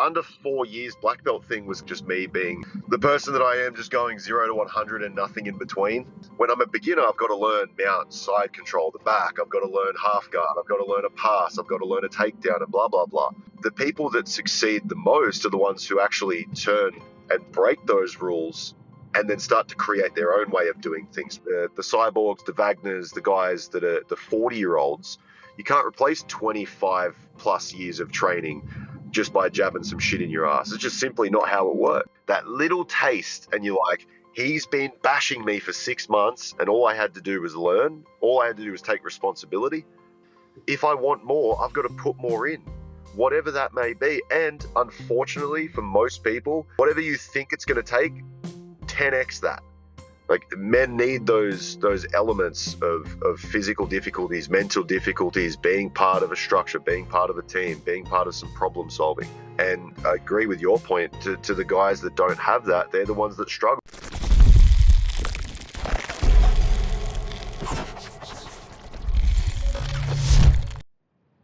under 4 years black belt thing was just me being the person that I am, just going 0 to 100 and nothing in between. When I'm a beginner, I've got to learn mount, side control, the back. I've got to learn half guard. I've got to learn a pass. I've got to learn a takedown and blah, blah, blah. The people that succeed the most are the ones who actually turn and break those rules and then start to create their own way of doing things. The cyborgs, the Wagners, the guys that are the 40-year-olds, you can't replace 25 plus years of training just by jabbing some shit in your ass. It's just simply not how it works. That little taste, and you're like, he's been bashing me for 6 months, and all I had to do was learn. All I had to do was take responsibility. If I want more, I've got to put more in, whatever that may be. And unfortunately, for most people, whatever you think it's going to take, 10x that. Like, men need those elements of physical difficulties, mental difficulties, being part of a structure, being part of a team, being part of some problem solving. And I agree with your point, to the guys that don't have that, they're the ones that struggle.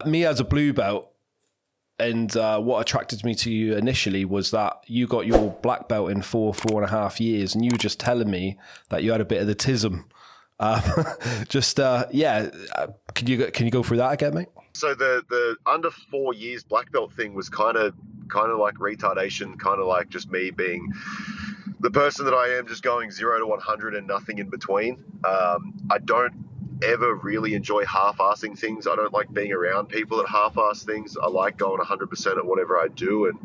Me as a blue belt, and what attracted me to you initially was that you got your black belt in 4.5 years, and you were just telling me that you had a bit of the Tism. Can you go through that again, mate? So the under 4 years black belt thing was kind of like retardation, kind of like just me being the person that I am, just going 0 to 100 and nothing in between. I don't ever really enjoy half-assing things. I don't like being around people that half-ass things. I like going 100% at whatever I do, and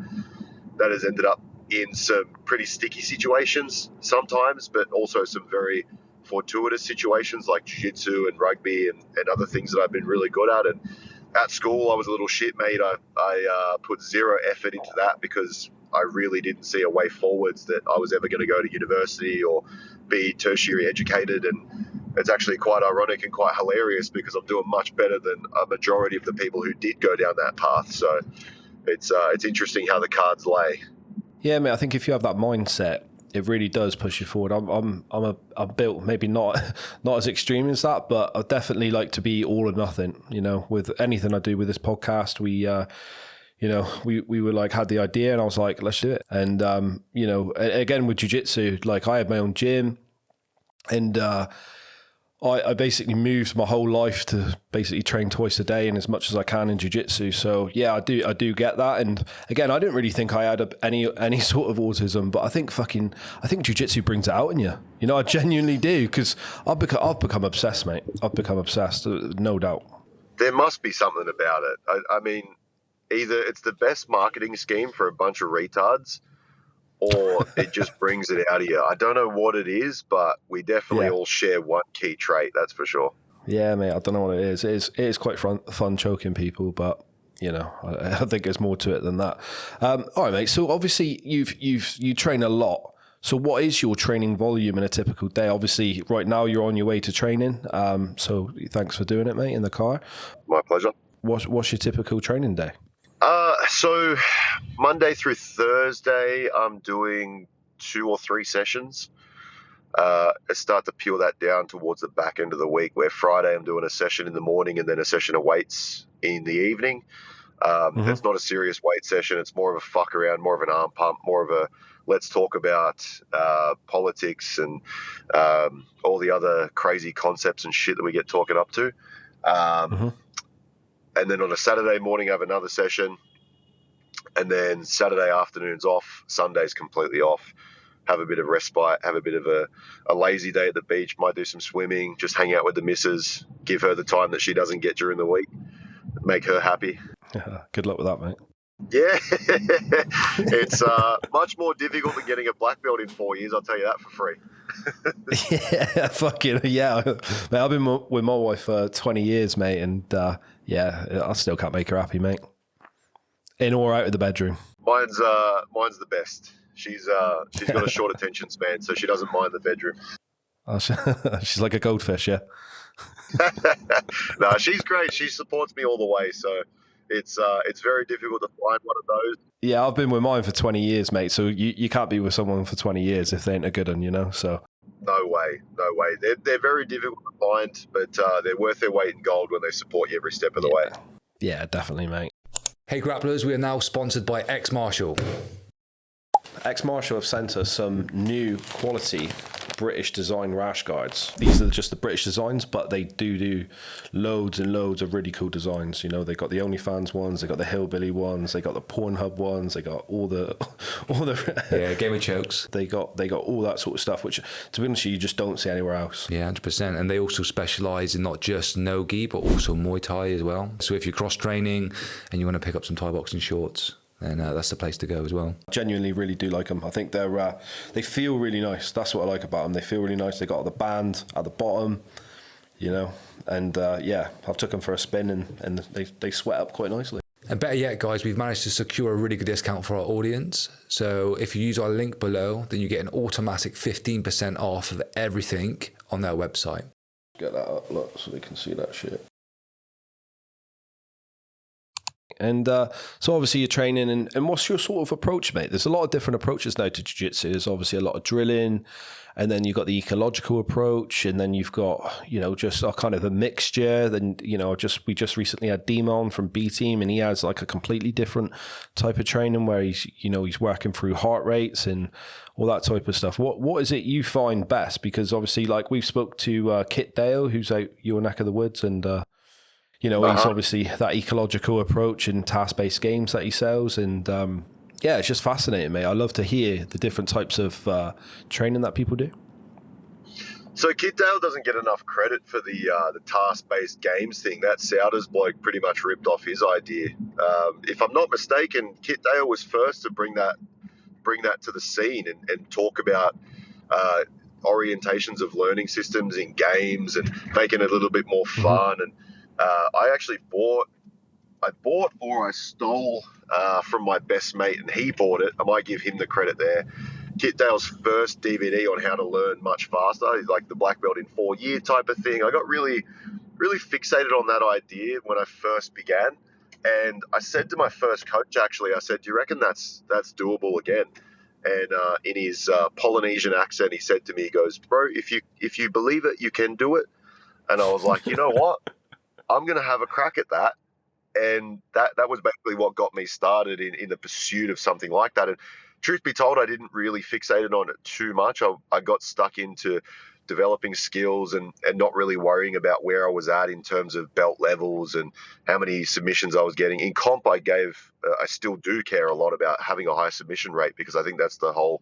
that has ended up in some pretty sticky situations sometimes, but also some very fortuitous situations like jiu-jitsu and rugby and other things that I've been really good at. And at school, I was a little shit, mate. I put zero effort into that because I really didn't see a way forwards that I was ever going to go to university or be tertiary educated. And it's actually quite ironic and quite hilarious because I'm doing much better than a majority of the people who did go down that path. So it's interesting how the cards lay. Yeah, mate. I think if you have that mindset, it really does push you forward. I'm built maybe not as extreme as that, but I definitely like to be all or nothing. You know, with anything I do with this podcast, we were like, had the idea, and I was like, let's do it. And again with jiu-jitsu, like I had my own gym, and I basically moved my whole life to basically train twice a day and as much as I can in jiu-jitsu. So yeah, I do get that. And again, I didn't really think I had any sort of autism, but I think jiu-jitsu brings it out in you. You know, I genuinely do, because I've become obsessed, mate. I've become obsessed, no doubt. There must be something about it. I mean, either it's the best marketing scheme for a bunch of retards, or it just brings it out of you. I don't know what it is, but we definitely all share one key trait, that's for sure. Yeah, mate, I don't know what it is. It is quite fun choking people, but you know, I think there's more to it than that. All right, mate. So obviously you train a lot. So what is your training volume in a typical day? Obviously, right now you're on your way to training. So thanks for doing it, mate, in the car. My pleasure. What's your typical training day? So Monday through Thursday, I'm doing 2 or 3 sessions. I start to peel that down towards the back end of the week, where Friday I'm doing a session in the morning and then a session of weights in the evening. It's not a serious weight session. It's more of a fuck around, more of an arm pump, more of a let's talk about politics and all the other crazy concepts and shit that we get talking up to. And then on a Saturday morning, I have another session. And then Saturday afternoon's off, Sunday's completely off. Have a bit of respite, have a bit of a lazy day at the beach, might do some swimming, just hang out with the missus, give her the time that she doesn't get during the week, make her happy. Good luck with that, mate. Yeah, it's much more difficult than getting a black belt in 4 years, I'll tell you that for free. Yeah, fucking yeah. Mate, I've been with my wife for 20 years, mate, and I still can't make her happy, mate. In or out of the bedroom. Mine's the best. She's got a short attention span, so she doesn't mind the bedroom. Oh, she's like a goldfish, yeah. No, she's great. She supports me all the way, so it's very difficult to find one of those. Yeah, I've been with mine for 20 years, mate. So you can't be with someone for 20 years if they ain't a good one, you know. So no way. They're very difficult to find, but they're worth their weight in gold when they support you every step of the way. Yeah, definitely, mate. Hey grapplers, we are now sponsored by X-Martial. X-Martial have sent us some new quality British design rash guards. These are just the British designs, but they do loads and loads of really cool designs. You know, they got the OnlyFans ones, they got the Hillbilly ones, they got the Pornhub ones, they got all the Yeah, Game of Chokes. They got all that sort of stuff, which to be honest, you just don't see anywhere else. Yeah, 100%. And they also specialize in not just no-gi, but also Muay Thai as well. So if you're cross-training and you want to pick up some Thai boxing shorts, and that's the place to go as well. Genuinely really do like them. I think they feel really nice. That's what I like about them. They feel really nice. They got the band at the bottom, you know, and yeah, I've took them for a spin and they sweat up quite nicely. And better yet, guys, we've managed to secure a really good discount for our audience. So if you use our link below, then you get an automatic 15% off of everything on their website. Get that up, look, so they can see that shit. And so obviously you're training, and what's your sort of approach, mate? There's a lot of different approaches now to jiu-jitsu. There's obviously a lot of drilling, and then you've got the ecological approach, and then you've got, you know, just a kind of a mixture. Then, you know, we just recently had Demon from B Team, and he has like a completely different type of training where he's working through heart rates and all that type of stuff. What is it you find best? Because obviously, like, we've spoke to Kit Dale, who's out your neck of the woods, and you know, he's obviously that ecological approach and task-based games that he sells. And yeah, it's just fascinating, mate. I love to hear the different types of training that people do. So Kit Dale doesn't get enough credit for the task-based games thing. That Saunders bloke pretty much ripped off his idea. If I'm not mistaken, Kit Dale was first to bring that to the scene and talk about orientations of learning systems in games and making it a little bit more fun. And I actually bought or I stole from my best mate, and he bought it. I might give him the credit there. Kit Dale's first DVD on how to learn much faster, like the black belt in 4 year type of thing. I got really, really fixated on that idea when I first began. And I said to my first coach, actually, I said, do you reckon that's doable again? And in his Polynesian accent, he said to me, he goes, bro, if you believe it, you can do it. And I was like, you know what? I'm going to have a crack at that. And that was basically what got me started in the pursuit of something like that. And truth be told, I didn't really fixate on it too much. I got stuck into developing skills and not really worrying about where I was at in terms of belt levels and how many submissions I was getting. In comp, I still do care a lot about having a high submission rate, because I think that's the whole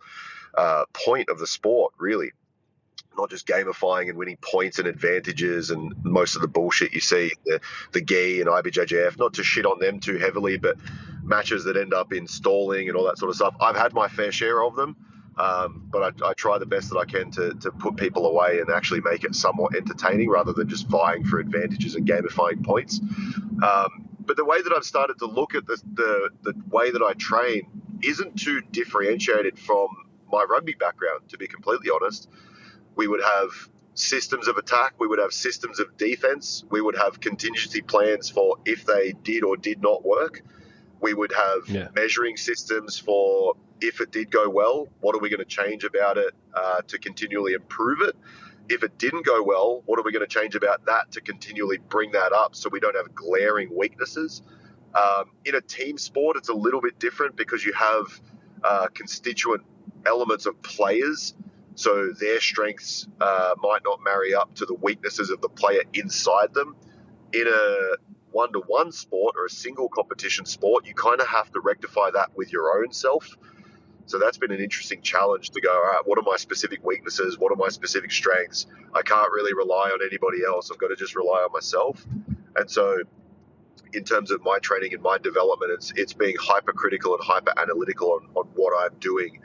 point of the sport, really. Not just gamifying and winning points and advantages and most of the bullshit you see, the GI and IBJJF, not to shit on them too heavily, but matches that end up in stalling and all that sort of stuff. I've had my fair share of them, but I try the best that I can to put people away and actually make it somewhat entertaining rather than just vying for advantages and gamifying points. But the way that I've started to look at the way that I train isn't too differentiated from my rugby background, to be completely honest. We would have systems of attack. We would have systems of defense. We would have contingency plans for if they did or did not work. We would have measuring systems for if it did go well, what are we going to change about it to continually improve it? If it didn't go well, what are we going to change about that to continually bring that up so we don't have glaring weaknesses? In a team sport, it's a little bit different because you have constituent elements of players. So their strengths might not marry up to the weaknesses of the player inside them. In a one-to-one sport or a single competition sport, you kind of have to rectify that with your own self. So that's been an interesting challenge to go, all right, what are my specific weaknesses? What are my specific strengths? I can't really rely on anybody else. I've got to just rely on myself. And so in terms of my training and my development, it's being hypercritical and hyper-analytical on what I'm doing,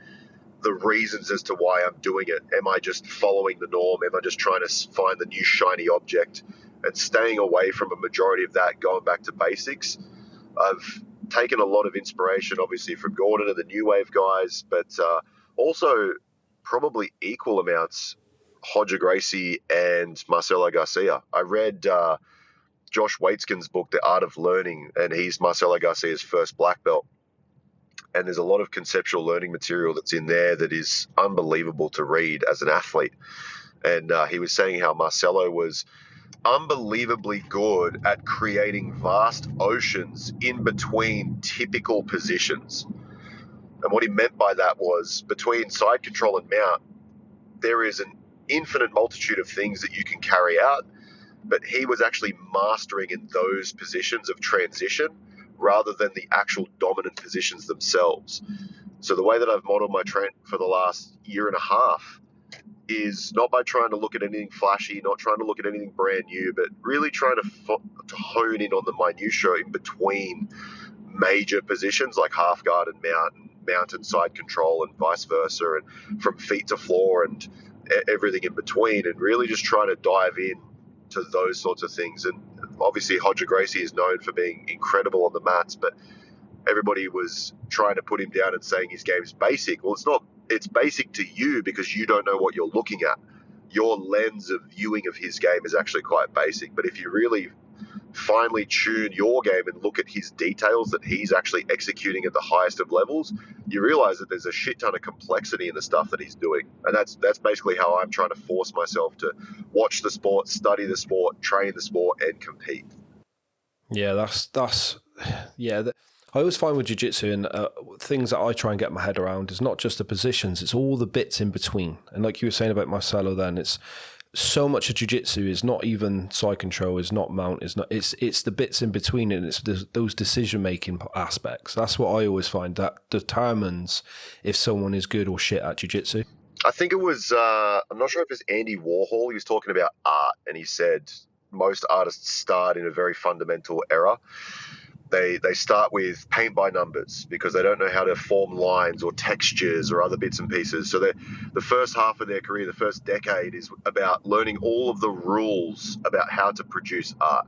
the reasons as to why I'm doing it. Am I just following the norm? Am I just trying to find the new shiny object? And staying away from a majority of that, going back to basics. I've taken a lot of inspiration, obviously, from Gordon and the New Wave guys, but also probably equal amounts Hodger Gracie and Marcelo Garcia. I read Josh Waitskin's book, The Art of Learning, and he's Marcelo Garcia's first black belt. And there's a lot of conceptual learning material that's in there that is unbelievable to read as an athlete. And he was saying how Marcelo was unbelievably good at creating vast oceans in between typical positions. And what he meant by that was between side control and mount, there is an infinite multitude of things that you can carry out, but he was actually mastering in those positions of transition rather than the actual dominant positions themselves. So the way that I've modeled my training for the last year and a half is not by trying to look at anything flashy, not trying to look at anything brand new, but really trying to hone in on the minutiae in between major positions like half guard and mount and side control and vice versa, and from feet to floor and everything in between, and really just trying to dive in to those sorts of things. And obviously Hodger Gracie is known for being incredible on the mats, but everybody was trying to put him down and saying his game's basic. Well, it's not. It's basic to you because you don't know what you're looking at. Your lens of viewing of his game is actually quite basic. But if you really finely tune your game and look at his details that he's actually executing at the highest of levels, you realize that there's a shit ton of complexity in the stuff that he's doing. And that's basically how I'm trying to force myself to watch the sport, study the sport, train the sport, and compete. Yeah, I always find with jiu-jitsu and things that I try and get my head around is not just the positions, it's all the bits in between. And like you were saying about Marcelo then, it's so much of jiu-jitsu is not even side control, is not mount, it's the bits in between, and it's those decision-making aspects. That's what I always find that determines if someone is good or shit at jiu-jitsu. I think it was, I'm not sure if it's Andy Warhol, he was talking about art, and he said most artists start in a very fundamental error. They start with paint by numbers because they don't know how to form lines or textures or other bits and pieces. So the first half of their career, the first decade, is about learning all of the rules about how to produce art.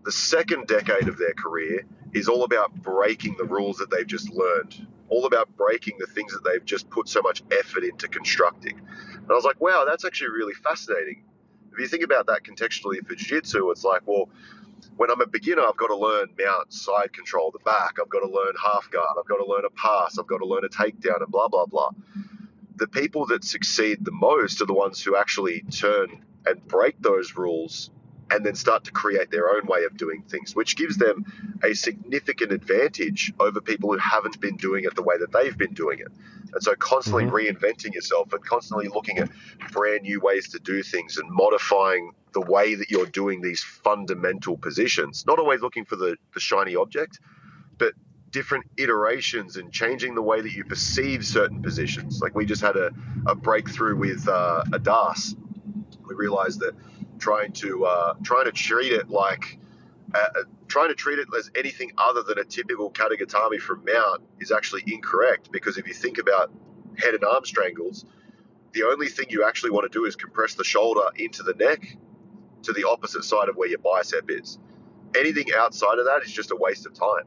The second decade of their career is all about breaking the rules that they've just learned, all about breaking the things that they've just put so much effort into constructing. And I was like, wow, that's actually really fascinating. If you think about that contextually for jiu-jitsu, it's like, well, when I'm a beginner, I've got to learn mount, side control, the back. I've got to learn half guard. I've got to learn a pass. I've got to learn a takedown and blah, blah, blah. The people that succeed the most are the ones who actually turn and break those rules and then start to create their own way of doing things, which gives them a significant advantage over people who haven't been doing it the way that they've been doing it. And so constantly reinventing yourself and constantly looking at brand new ways to do things and modifying the way that you're doing these fundamental positions, not always looking for the shiny object, but different iterations and changing the way that you perceive certain positions. Like we just had a breakthrough with Adas. We realized that trying to treat it like trying to treat it as anything other than a typical katagatame from mount is actually incorrect, because if you think about head and arm strangles, the only thing you actually want to do is compress the shoulder into the neck to the opposite side of where your bicep is. Anything outside of that is just a waste of time.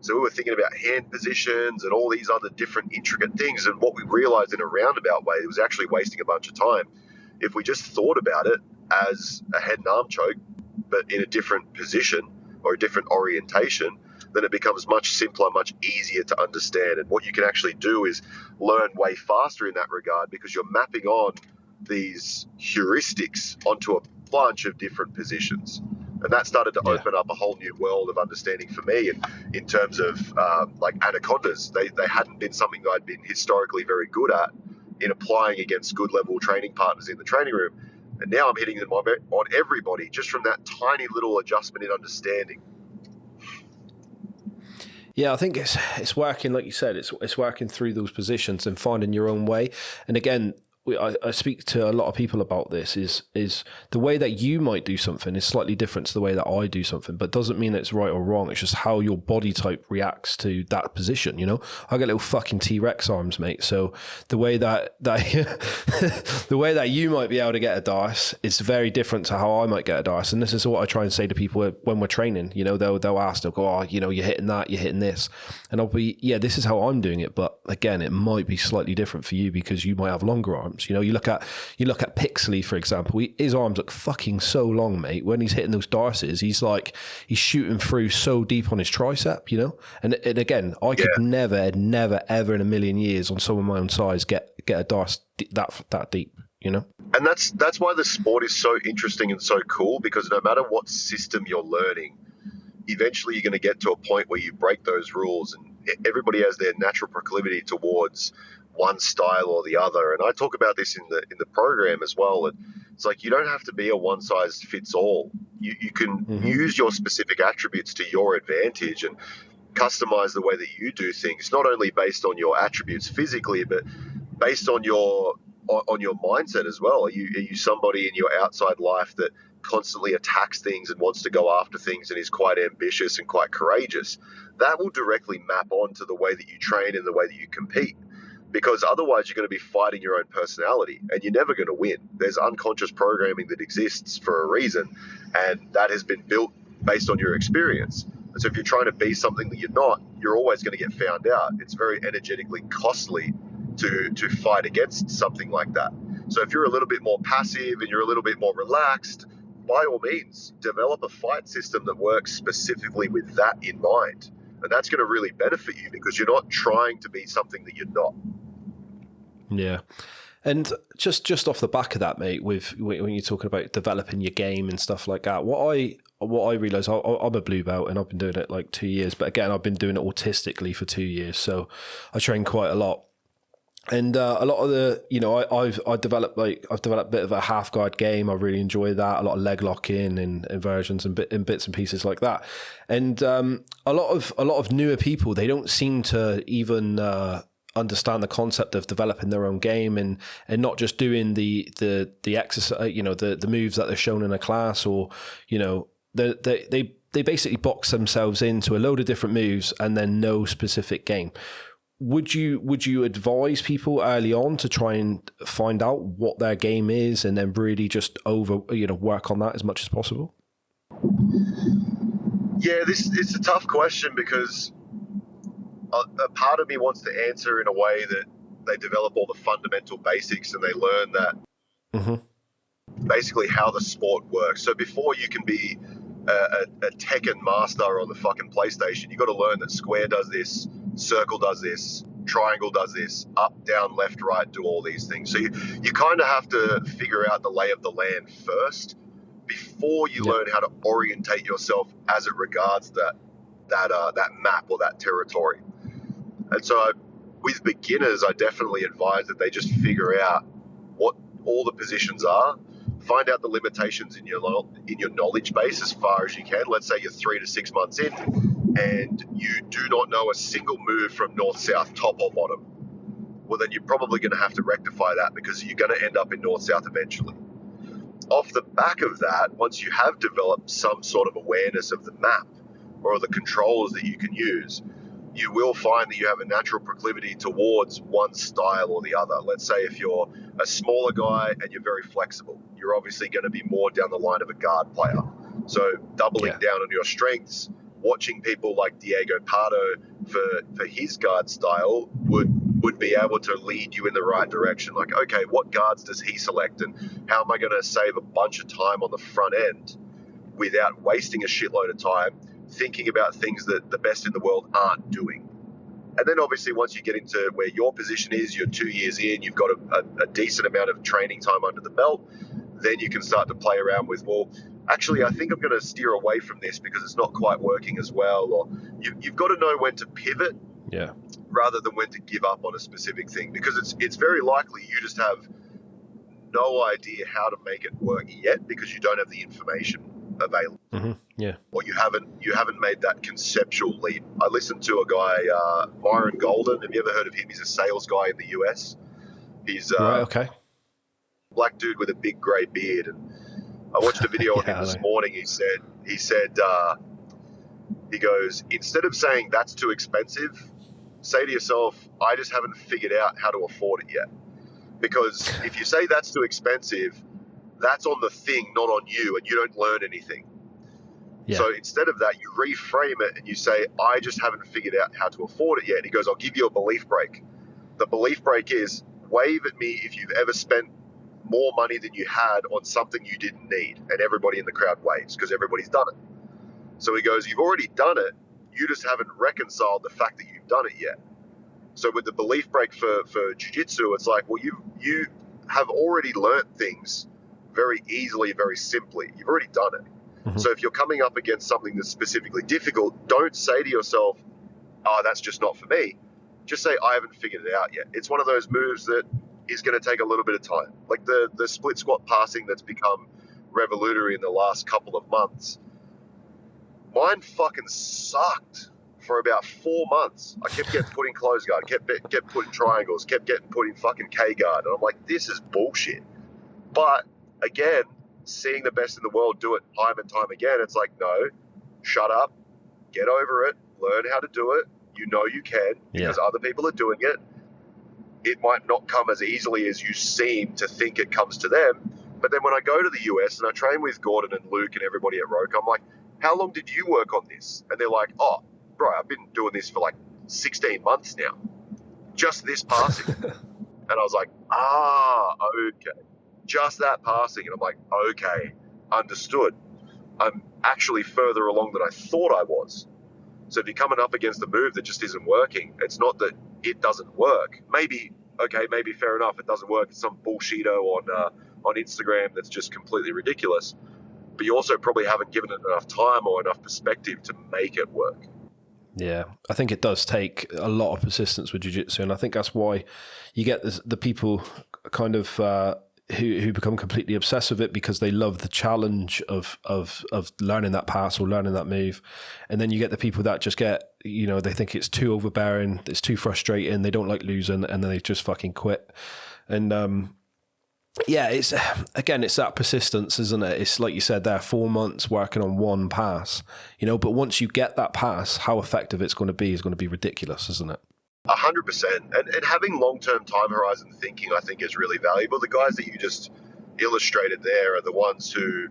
So we were thinking about hand positions and all these other different intricate things, and what we realized in a roundabout way, it was actually wasting a bunch of time. If we just thought about it as a head and arm choke, but in a different position or a different orientation, then it becomes much simpler, much easier to understand. And what you can actually do is learn way faster in that regard, because you're mapping on these heuristics onto a bunch of different positions. And that started to open up a whole new world of understanding for me. And in terms of like anacondas, they hadn't been something that I'd been historically very good at in applying against good level training partners in the training room. And now I'm hitting them on everybody just from that tiny little adjustment in understanding. Yeah, I think it's working, like you said, it's working through those positions and finding your own way. And again, I speak to a lot of people about this, is the way that you might do something is slightly different to the way that I do something, but doesn't mean it's right or wrong. It's just how your body type reacts to that position, you know? I got little fucking T-Rex arms, mate. So the way that the way that you might be able to get a dice is very different to how I might get a dice. And this is what I try and say to people when we're training. You know, they'll ask, they'll go, oh, you know, you're hitting that, you're hitting this. And I'll be, yeah, this is how I'm doing it. But again, it might be slightly different for you because you might have longer arms. You know, you look at Pixley, for example. His arms look fucking so long, mate. When he's hitting those dices, he's shooting through so deep on his tricep, you know. And again, I could never, ever in a million years on someone my own size get a dice that deep. you know? And that's why the sport is so interesting and so cool, because no matter what system you're learning, eventually you're going to get to a point where you break those rules, and everybody has their natural proclivity towards one style or the other. And I talk about this in the program as well. And it's like, you don't have to be a one size fits all. You can use your specific attributes to your advantage and customize the way that you do things, not only based on your attributes physically, but based on your mindset as well. Are you somebody in your outside life that constantly attacks things and wants to go after things and is quite ambitious and quite courageous? That will directly map onto the way that you train and the way that you compete, because otherwise you're going to be fighting your own personality and you're never going to win. There's unconscious programming that exists for a reason, and that has been built based on your experience. And so if you're trying to be something that you're not, you're always going to get found out. It's very energetically costly to fight against something like that. So if you're a little bit more passive and you're a little bit more relaxed, by all means, develop a fight system that works specifically with that in mind. And that's going to really benefit you, because you're not trying to be something that you're not. Yeah. And just off the back of that, mate, when you're talking about developing your game and stuff like that, what I realize, I'm a blue belt and I've been doing it like 2 years, but again, I've been doing it autistically for 2 years. So I train quite a lot. And a lot of the, I've developed a bit of a half guard game. I really enjoy that. A lot of leg locking and inversions and bits and pieces like that. And a lot of newer people, they don't seem to even understand the concept of developing their own game and not just doing the exercise, the moves that they're shown in a class, or they basically box themselves into a load of different moves and then no specific game. Would you advise people early on to try and find out what their game is and then really just work on that as much as possible? Yeah, it's a tough question, because a part of me wants to answer in a way that they develop all the fundamental basics and they learn that basically how the sport works. So before you can be a Tekken master on the fucking PlayStation, you got to learn that square does this, circle does this, triangle does this, up, down, left, right, do all these things. So you kind of have to figure out the lay of the land first before you learn how to orientate yourself as it regards that map or that territory. And so with beginners, I definitely advise that they just figure out what all the positions are, find out the limitations in your knowledge base as far as you can. Let's say you're 3 to 6 months in and you do not know a single move from north, south, top or bottom. Well, then you're probably going to have to rectify that, because you're going to end up in north, south eventually. Off the back of that, once you have developed some sort of awareness of the map or the controls that you can use, you will find that you have a natural proclivity towards one style or the other. Let's say if you're a smaller guy and you're very flexible, you're obviously going to be more down the line of a guard player. So doubling down on your strengths, watching people like Diego Pardo for his guard style would be able to lead you in the right direction. Like, okay, what guards does he select, and how am I going to save a bunch of time on the front end without wasting a shitload of time thinking about things that the best in the world aren't doing? And then obviously once you get into where your position is, you're 2 years in, you've got a decent amount of training time under the belt, then you can start to play around with, well, actually, I think I'm going to steer away from this because it's not quite working as well. Or you've got to know when to pivot rather than when to give up on a specific thing, because it's very likely you just have no idea how to make it work yet because you don't have the information available. Or you haven't made that conceptual leap. I listened to a guy, Byron Golden. Have you ever heard of him? He's a sales guy in the US. He's black dude with a big grey beard, and I watched a video of him this morning. He goes, instead of saying that's too expensive, say to yourself, I just haven't figured out how to afford it yet. Because if you say that's too expensive, that's on the thing, not on you, and you don't learn anything. So instead of that, you reframe it and you say, I just haven't figured out how to afford it yet. And he goes, I'll give you a belief break. The belief break is, wave at me if you've ever spent more money than you had on something you didn't need. And everybody in the crowd waves because everybody's done it. So he goes, you've already done it. You just haven't reconciled the fact that you've done it yet. So with the belief break for jiu-jitsu, it's like, well, you have already learnt things very easily, very simply. You've already done it. Mm-hmm. So if you're coming up against something that's specifically difficult, don't say to yourself, oh, that's just not for me. Just say, I haven't figured it out yet. It's one of those moves that is going to take a little bit of time. Like the split squat passing that's become revolutionary in the last couple of months. Mine fucking sucked for about 4 months. I kept getting put in close guard, kept put in triangles, kept getting put in fucking K guard. And I'm like, this is bullshit. But again, seeing the best in the world do it time and time again, it's like, no, shut up, get over it, learn how to do it. You know you can because other people are doing it. It might not come as easily as you seem to think it comes to them. But then when I go to the US and I train with Gordon and Luke and everybody at Roke, I'm like, how long did you work on this? And they're like, oh, bro, I've been doing this for like 16 months now. Just this passing. And I was like, okay. Just that passing. And I'm like, okay, understood. I'm actually further along than I thought I was. So if you're coming up against a move that just isn't working, it's not that it doesn't work. Maybe fair enough, it doesn't work. It's some bullshito on Instagram that's just completely ridiculous. But you also probably haven't given it enough time or enough perspective to make it work. Yeah, I think it does take a lot of persistence with jiu-jitsu, and I think that's why you get the people kind of who become completely obsessed with it because they love the challenge of learning that pass or learning that move. And then you get the people that just get, they think it's too overbearing, it's too frustrating, they don't like losing, and then they just fucking quit. And it's that persistence, isn't it? It's like you said there, 4 months working on one pass, but once you get that pass, how effective it's going to be is going to be ridiculous, isn't it? 100%. And having long-term time horizon thinking, I think, is really valuable. The guys that you just illustrated there are the ones who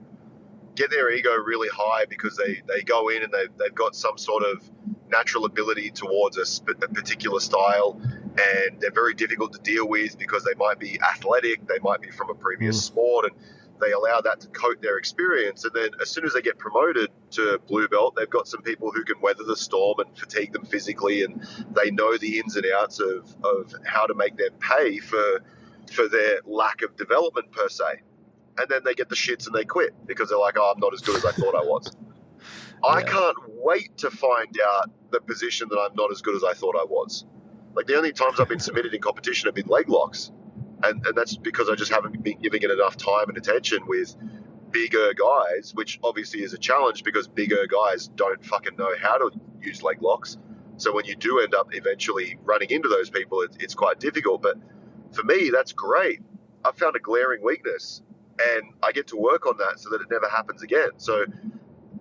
get their ego really high because they go in and they've got some sort of natural ability towards a particular style, and they're very difficult to deal with because they might be athletic, they might be from a previous sport, and they allow that to coat their experience. And then as soon as they get promoted to blue belt, they've got some people who can weather the storm and fatigue them physically, and they know the ins and outs of how to make them pay for their lack of development per se. And then they get the shits and they quit because they're like, oh, I'm not as good as I thought I was. I can't wait to find out the position that I'm not as good as I thought I was. Like, the only times I've been submitted in competition have been leg locks. And that's because I just haven't been giving it enough time and attention with bigger guys, which obviously is a challenge because bigger guys don't fucking know how to use leg locks. So when you do end up eventually running into those people, it's quite difficult. But for me, that's great. I've found a glaring weakness, and I get to work on that so that it never happens again. So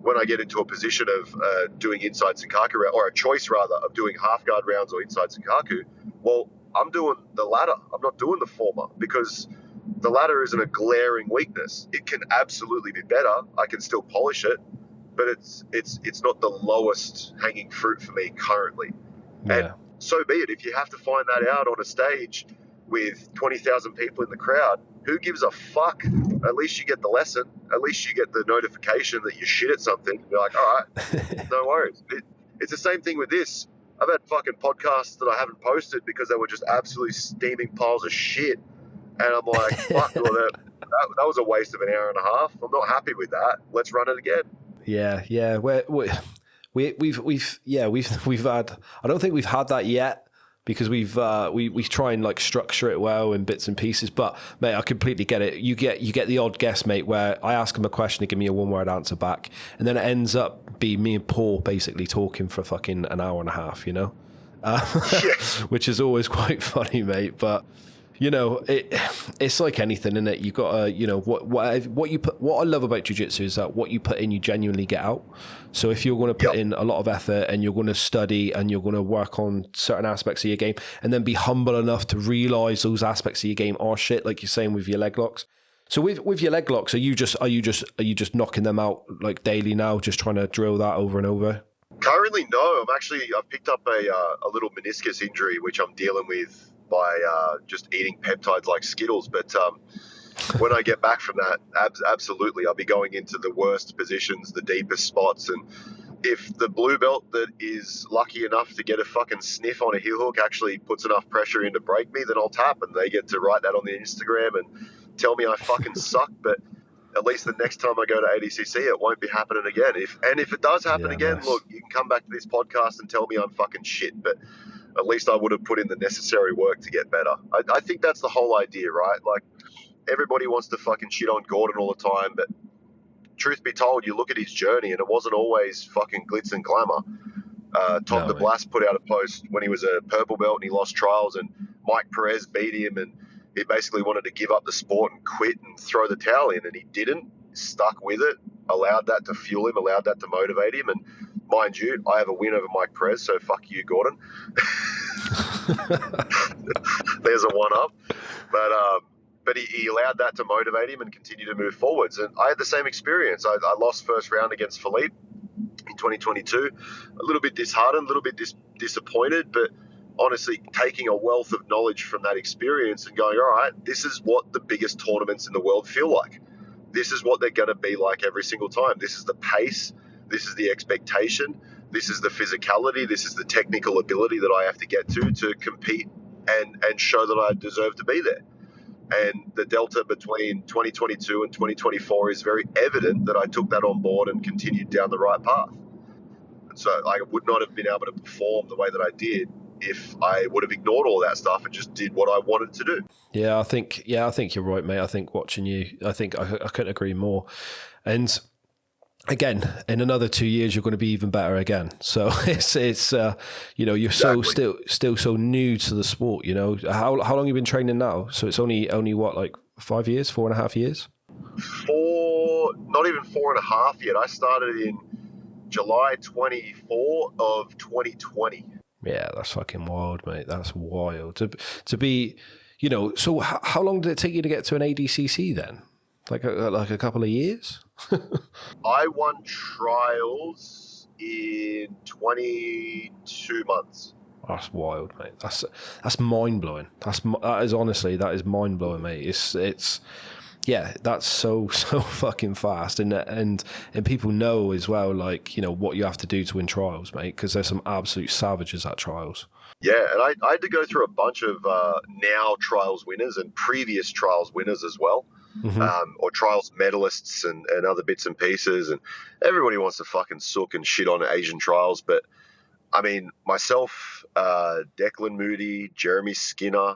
when I get into a position of doing inside Senkaku, or a choice rather of doing half guard rounds or inside Senkaku, well, I'm doing the latter. I'm not doing the former because the latter isn't a glaring weakness. It can absolutely be better. I can still polish it, but it's not the lowest hanging fruit for me currently. Yeah. And so be it. If you have to find that out on a stage with 20,000 people in the crowd, who gives a fuck? At least you get the lesson. At least you get the notification that you shit at something. You're like, all right, no worries. It's the same thing with this. I've had fucking podcasts that I haven't posted because they were just absolutely steaming piles of shit. And I'm like, fuck, well, that was a waste of an hour and a half. I'm not happy with that. Let's run it again. Yeah. We've had, I don't think we've had that yet because we try and like structure it well in bits and pieces. But mate, I completely get it. You get the odd guest, mate, where I ask him a question, he give me a 1-word answer back, and then it ends up being me and Paul basically talking for fucking an hour and a half, which is always quite funny, mate. But it's like anything, isn't it? You got to, what you put. What I love about jiu-jitsu is that what you put in, you genuinely get out. So if you're going to put in a lot of effort and you're going to study and you're going to work on certain aspects of your game, and then be humble enough to realize those aspects of your game are shit, like you're saying with your leg locks. So with your leg locks, are you just knocking them out like daily now, just trying to drill that over and over? Currently, no. I've picked up a little meniscus injury, which I'm dealing with by just eating peptides like Skittles. But when I get back from that, absolutely, I'll be going into the worst positions, the deepest spots, and if the blue belt that is lucky enough to get a fucking sniff on a heel hook actually puts enough pressure in to break me, then I'll tap and they get to write that on the Instagram and tell me I fucking suck. But at least the next time I go to ADCC, it won't be happening again. If it does happen again, nice. Look, you can come back to this podcast and tell me I'm fucking shit, but at least I would have put in the necessary work to get better. I think that's the whole idea, right? Like, everybody wants to fucking shit on Gordon all the time, but truth be told, you look at his journey and it wasn't always fucking glitz and glamour. Tom DeBlas put out a post when he was a purple belt and he lost trials, and Mike Perez beat him, and he basically wanted to give up the sport and quit and throw the towel in, and he didn't. Stuck with it, allowed that to fuel him, allowed that to motivate him. And mind you, I have a win over Mike Perez, so fuck you, Gordon. There's a one-up. But he allowed that to motivate him and continue to move forwards. And I had the same experience. I lost first round against Philippe in 2022. A little bit disheartened, a little bit disappointed, but honestly taking a wealth of knowledge from that experience and going, all right, this is what the biggest tournaments in the world feel like. This is what they're going to be like every single time. This is the pace. This is the expectation. This is the physicality. This is the technical ability that I have to get to compete and show that I deserve to be there. And the delta between 2022 and 2024 is very evident that I took that on board and continued down the right path. And so I would not have been able to perform the way that I did if I would have ignored all that stuff and just did what I wanted to do. Yeah, I think you're right, mate. I think watching you, I couldn't agree more. And again, in another 2 years, you're going to be even better again. So it's you're Exactly. still so new to the sport. You know, how long have you been training now? So it's only what, like 5 years, 4.5 years? Not even 4.5 yet. I started in July 24 of 2020. Yeah, that's fucking wild, mate. That's wild to be. You know, so how long did it take you to get to an ADCC then? Like a couple of years? I won trials in 22 months. That's wild, mate. That's mind blowing. That is mind blowing, mate. It's yeah, that's so fucking fast, and people know as well, like, you know, what you have to do to win trials, mate, because there's some absolute savages at trials. Yeah, and I had to go through a bunch of now trials winners and previous trials winners as well. Mm-hmm. Or trials medalists and other bits and pieces, and everybody wants to fucking sook and shit on Asian trials, but I mean, myself, Declan Moody, Jeremy Skinner,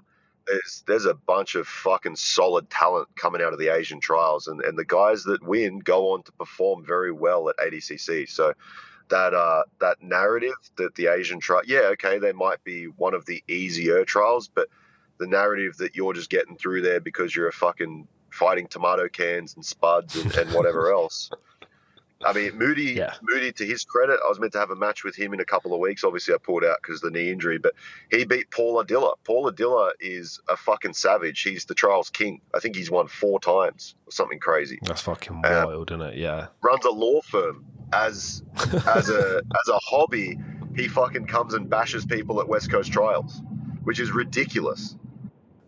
there's a bunch of fucking solid talent coming out of the Asian trials, and the guys that win go on to perform very well at ADCC. So that narrative that the Asian trial, yeah, okay, they might be one of the easier trials, but the narrative that you're just getting through there because you're a fucking fighting tomato cans and spuds and whatever else. I mean, Moody, to his credit, I was meant to have a match with him in a couple of weeks. Obviously, I pulled out because of the knee injury, but he beat Paul Adilla. Paul Adilla is a fucking savage. He's the trials king. I think he's won 4 times or something crazy. That's fucking wild, isn't it? Yeah. Runs a law firm. As a hobby, he fucking comes and bashes people at West Coast trials, which is ridiculous.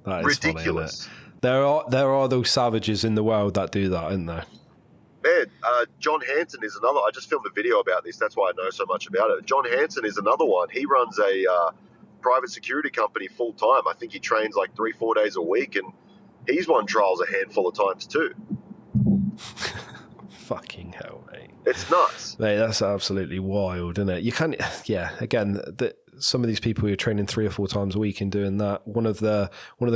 That is ridiculous. Funny, isn't it? There are those savages in the world that do that, isn't there? Man, John Hanson is another. I just filmed a video about this. That's why I know so much about it. John Hanson is another one. He runs a private security company full time. I think he trains like 3-4 days a week, and he's won trials a handful of times too. Fucking hell, mate. It's nuts. Mate, that's absolutely wild, isn't it? You can't, again, some of these people who are training 3 or 4 times a week and doing that. One of the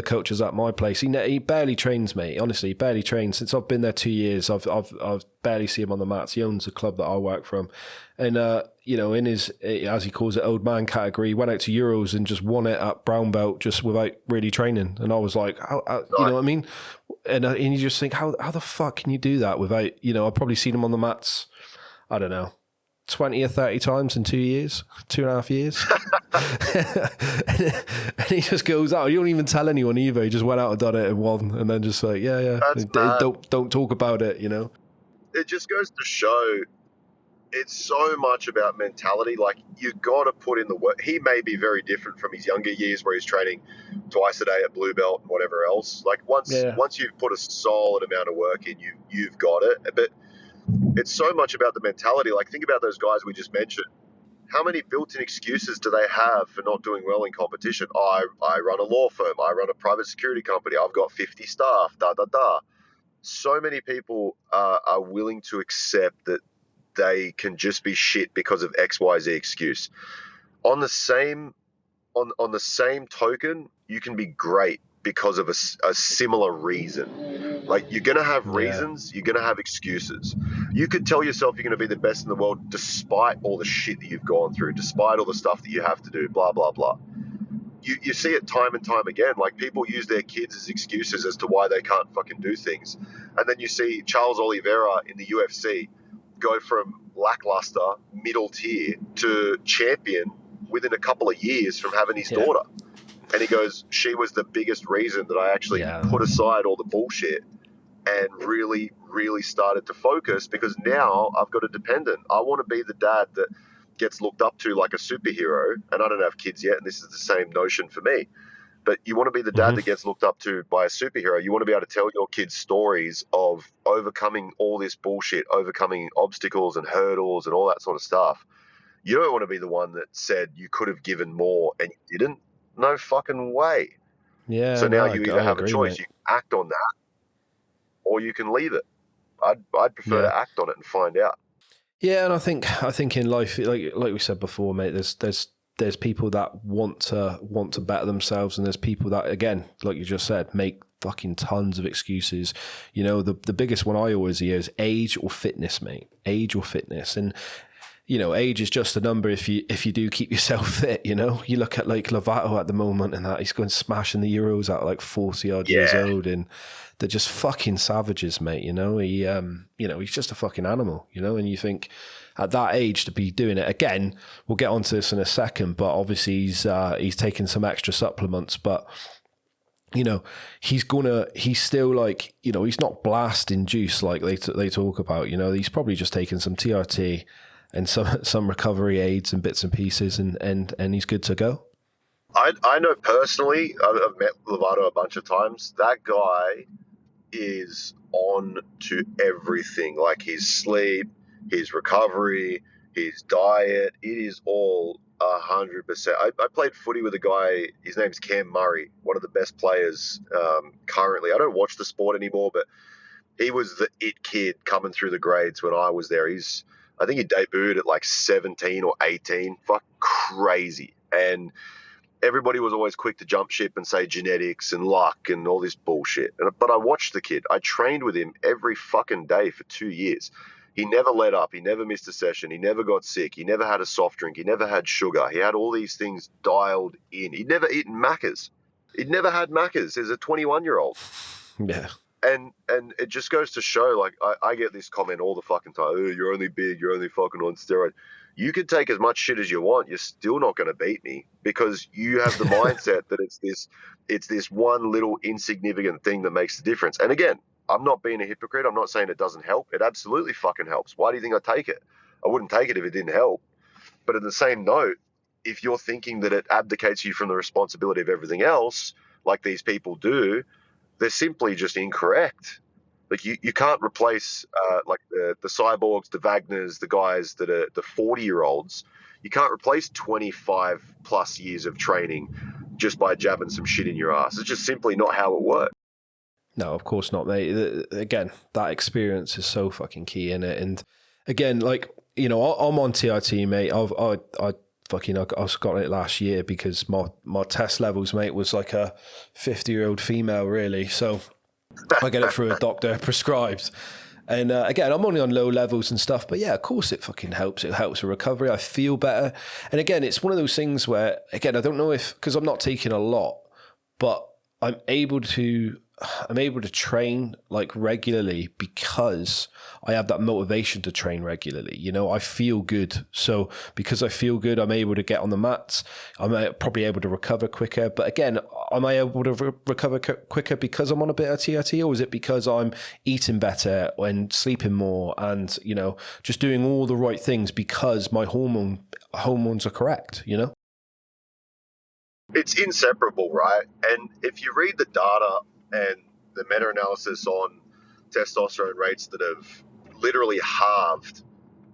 coaches at my place, he barely trains, mate. Honestly, he barely trains. Since I've been there 2 years, I've barely seen him on the mats. He owns a club that I work from, and you know, in his, as he calls it, old man category, went out to Euros and just won it at brown belt just without really training. And I was like, how you know what I mean? And you just think, how the fuck can you do that without, you know? I've probably seen him on the mats, I don't know, 20 or 30 times in 2 years, 2.5 years. And he just goes out. You don't even tell anyone either. He just went out and done it and won, and then just like, don't talk about it, you know? It just goes to show it's so much about mentality. Like, you got to put in the work. He may be very different from his younger years where he's training twice a day at blue belt and whatever else. Like, once you've put a solid amount of work in, you've got it. But It's so much about the mentality. Like, think about those guys we just mentioned. How many built-in excuses do they have for not doing well in competition? I run a law firm. I run a private security company. I've got 50 staff, So many people are willing to accept that they can just be shit because of XYZ excuse. On the same token, you can be great because of a similar reason. Like, you're going to have reasons, you're going to have excuses. You could tell yourself you're going to be the best in the world despite all the shit that you've gone through, despite all the stuff that you have to do, blah, blah, blah. You see it time and time again. Like, people use their kids as excuses as to why they can't fucking do things. And then you see Charles Oliveira in the UFC go from lackluster, middle tier to champion within a couple of years from having his daughter. And he goes, she was the biggest reason that I actually put aside all the bullshit and really, really started to focus, because now I've got a dependent. I want to be the dad that gets looked up to like a superhero. And I don't have kids yet, and this is the same notion for me. But you want to be the dad that gets looked up to by a superhero. You want to be able to tell your kids stories of overcoming all this bullshit, overcoming obstacles and hurdles and all that sort of stuff. You don't want to be the one that said you could have given more and you didn't. No fucking way. Yeah. So now you either have a choice. Mate. You can act on that, or you can leave it. I'd prefer to act on it and find out. Yeah, and I think in life, like we said before, mate, there's people that want to better themselves, and there's people that, again, like you just said, make fucking tons of excuses. You know, the biggest one I always hear is age or fitness, mate. Age or fitness. And you know, age is just a number if you do keep yourself fit, you know. You look at like Lovato at the moment and that he's going smashing the Euros at like 40 odd years old, and they're just fucking savages, mate, you know. He you know, he's just a fucking animal, you know, and you think at that age to be doing it again, we'll get onto this in a second, but obviously he's taking some extra supplements, but you know, he's still like, you know, he's not blasting juice like they talk about, you know. He's probably just taking some TRT and some recovery aids and bits and pieces, and he's good to go. I know personally, I've met Lovato a bunch of times. That guy is on to everything, like his sleep, his recovery, his diet. It is all 100%. I played footy with a guy, his name's Cam Murray, one of the best players currently. I don't watch the sport anymore, but he was the it kid coming through the grades when I was there. I think he debuted at like 17 or 18. Fuck, crazy. And everybody was always quick to jump ship and say genetics and luck and all this bullshit. But I watched the kid. I trained with him every fucking day for 2 years. He never let up. He never missed a session. He never got sick. He never had a soft drink. He never had sugar. He had all these things dialed in. He'd never eaten Maccas. He'd never had Maccas as a 21-year-old. Yeah. And it just goes to show, like, I get this comment all the fucking time. Oh, you're only big. You're only fucking on steroids. You can take as much shit as you want. You're still not going to beat me, because you have the mindset that it's this one little insignificant thing that makes the difference. And again, I'm not being a hypocrite. I'm not saying it doesn't help. It absolutely fucking helps. Why do you think I take it? I wouldn't take it if it didn't help. But at the same note, if you're thinking that it abdicates you from the responsibility of everything else, like these people do, they're simply just incorrect. Like, you can't replace like the cyborgs, the Wagners, the guys that are the 40-year-olds. You can't replace 25 plus years of training just by jabbing some shit in your ass. It's just simply not how it works. No, of course not, mate. Again, that experience is so fucking key in it. And again, like, you know, I'm on TRT, mate. I got it last year because my test levels, mate, was like a 50-year-old female, really. So I get it through a doctor prescribed. And again, I'm only on low levels and stuff, but yeah, of course it fucking helps. It helps with recovery. I feel better. And again, it's one of those things where, again, I don't know if, because I'm not taking a lot, but I'm able to train like regularly because I have that motivation to train regularly. You know, I feel good. So because I feel good, I'm able to get on the mats. I'm probably able to recover quicker. But again, am I able to recover quicker because I'm on a bit of TRT, or is it because I'm eating better and sleeping more and, you know, just doing all the right things because my hormones are correct, you know? It's inseparable, right? And if you read the data and the meta-analysis on testosterone rates that have literally halved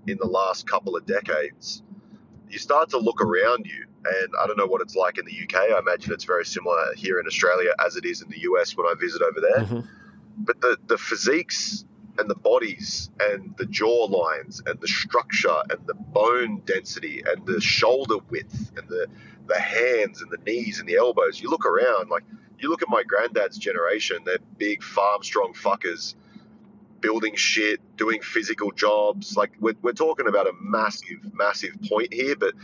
in the last couple of decades, you start to look around you, and I don't know what it's like in the UK. I imagine it's very similar here in Australia as it is in the US when I visit over there. Mm-hmm. But the physiques and the bodies and the jaw lines and the structure and the bone density and the shoulder width and the hands and the knees and the elbows, you look around, like you look at my granddad's generation, they're big farm strong fuckers, building shit, doing physical jobs. Like we're talking about a massive point here, but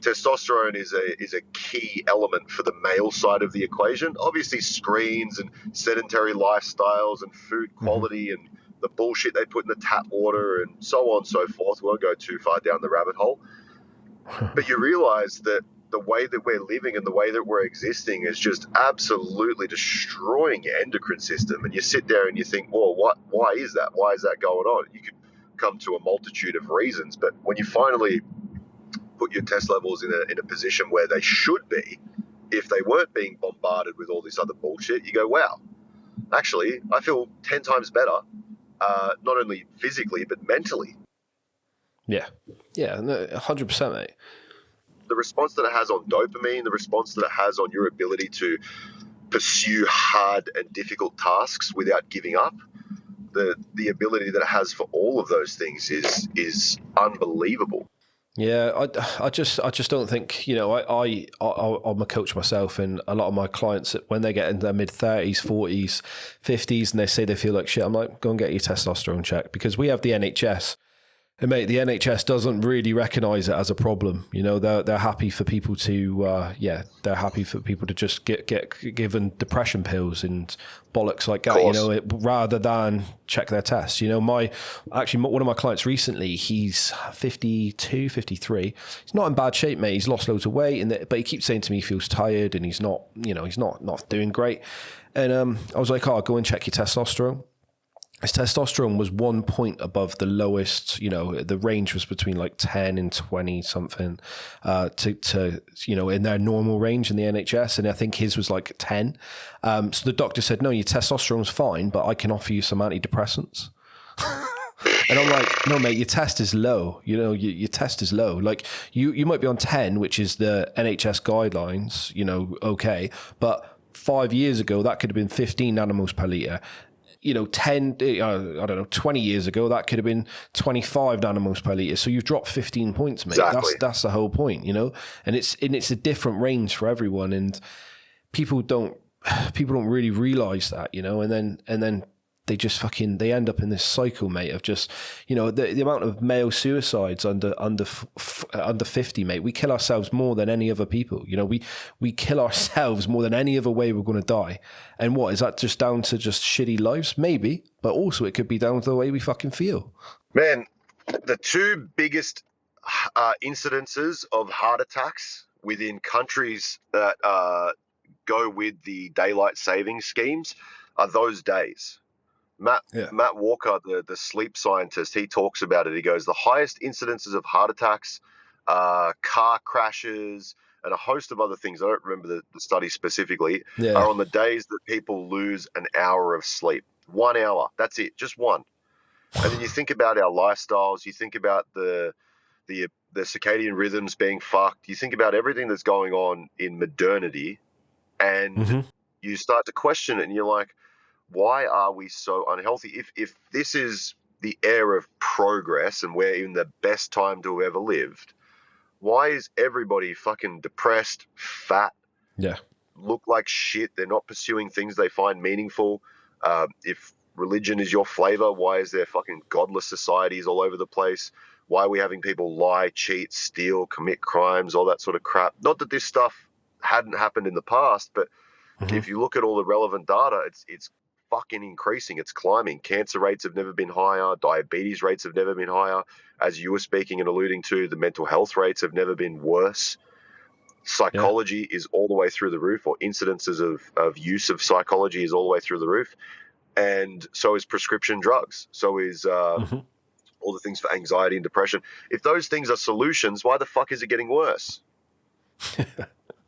testosterone is a key element for the male side of the equation. Obviously screens and sedentary lifestyles and food quality and the bullshit they put in the tap water and so on and so forth. We won't go too far down the rabbit hole. But you realize that the way that we're living and the way that we're existing is just absolutely destroying your endocrine system. And you sit there and you think, well, why is that? Why is that going on? You could come to a multitude of reasons, but when you finally put your test levels in a position where they should be, if they weren't being bombarded with all this other bullshit, you go, wow, actually, I feel 10 times better, not only physically, but mentally. Yeah, 100%, mate. The response that it has on dopamine, the response that it has on your ability to pursue hard and difficult tasks without giving up, the ability that it has for all of those things is unbelievable. Yeah, I just don't think, I'm a coach myself, and a lot of my clients, when they get in their mid-30s, 40s, 50s, and they say they feel like shit, I'm like, go and get your testosterone checked, because we have the NHS. And mate, the NHS doesn't really recognise it as a problem. They're happy for people to, they're happy for people to just get given depression pills and bollocks like that. Rather than check their tests. One of my clients recently, he's 52, 53. He's not in bad shape, mate. He's lost loads of weight, but he keeps saying to me he feels tired and he's not, he's not doing great. And I was like, go and check your testosterone. His testosterone was 1 point above the lowest, the range was between like 10 and 20 something, to in their normal range in the NHS. And I think his was like 10. So the doctor said, no, your testosterone's fine, but I can offer you some antidepressants. And I'm like, no, mate, your test is low. Your test is low. Like you might be on 10, which is the NHS guidelines, okay. But 5 years ago, that could have been 15 nanomoles per litre. 20 years ago, that could have been 25 nanomoles per litre. So you've dropped 15 points, mate. Exactly. That's the whole point, and it's a different range for everyone. And people don't really realize that, and then they just they end up in this cycle, mate, of just, the amount of male suicides under 50, mate. We kill ourselves more than any other people. We kill ourselves more than any other way we're going to die. And what is that, just down to just shitty lives? Maybe, but also it could be down to the way we fucking feel. Man, the two biggest incidences of heart attacks within countries that go with the daylight saving schemes are those days. Matt Walker, the sleep scientist, he talks about it. He goes, the highest incidences of heart attacks, car crashes, and a host of other things, I don't remember the study specifically, are on the days that people lose an hour of sleep. 1 hour, that's it, just one. And then you think about our lifestyles, you think about the circadian rhythms being fucked, you think about everything that's going on in modernity, and you start to question it, and you're like, why are we so unhealthy? If this is the era of progress and we're in the best time to have ever lived, why is everybody fucking depressed, fat, look like shit? They're not pursuing things they find meaningful. If religion is your flavor, why is there fucking godless societies all over the place? Why are we having people lie, cheat, steal, commit crimes, all that sort of crap? Not that this stuff hadn't happened in the past, but if you look at all the relevant data, it's fucking increasing. It's climbing. Cancer rates have never been higher. Diabetes rates have never been higher. As you were speaking and alluding to, the mental health rates have never been worse. Psychology is all the way through the roof, or incidences of use of psychology is all the way through the roof. And so is prescription drugs. So is all the things for anxiety and depression. If those things are solutions, why the fuck is it getting worse?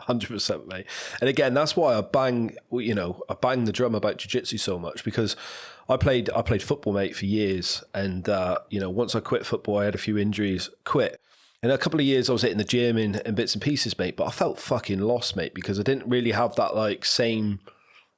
100%, mate. And again, that's why I bang the drum about jiu-jitsu so much, because I played football, mate, for years. And, once I quit football, I had a few injuries, quit. And a couple of years I was hitting the gym in bits and pieces, mate, but I felt fucking lost, mate, because I didn't really have that same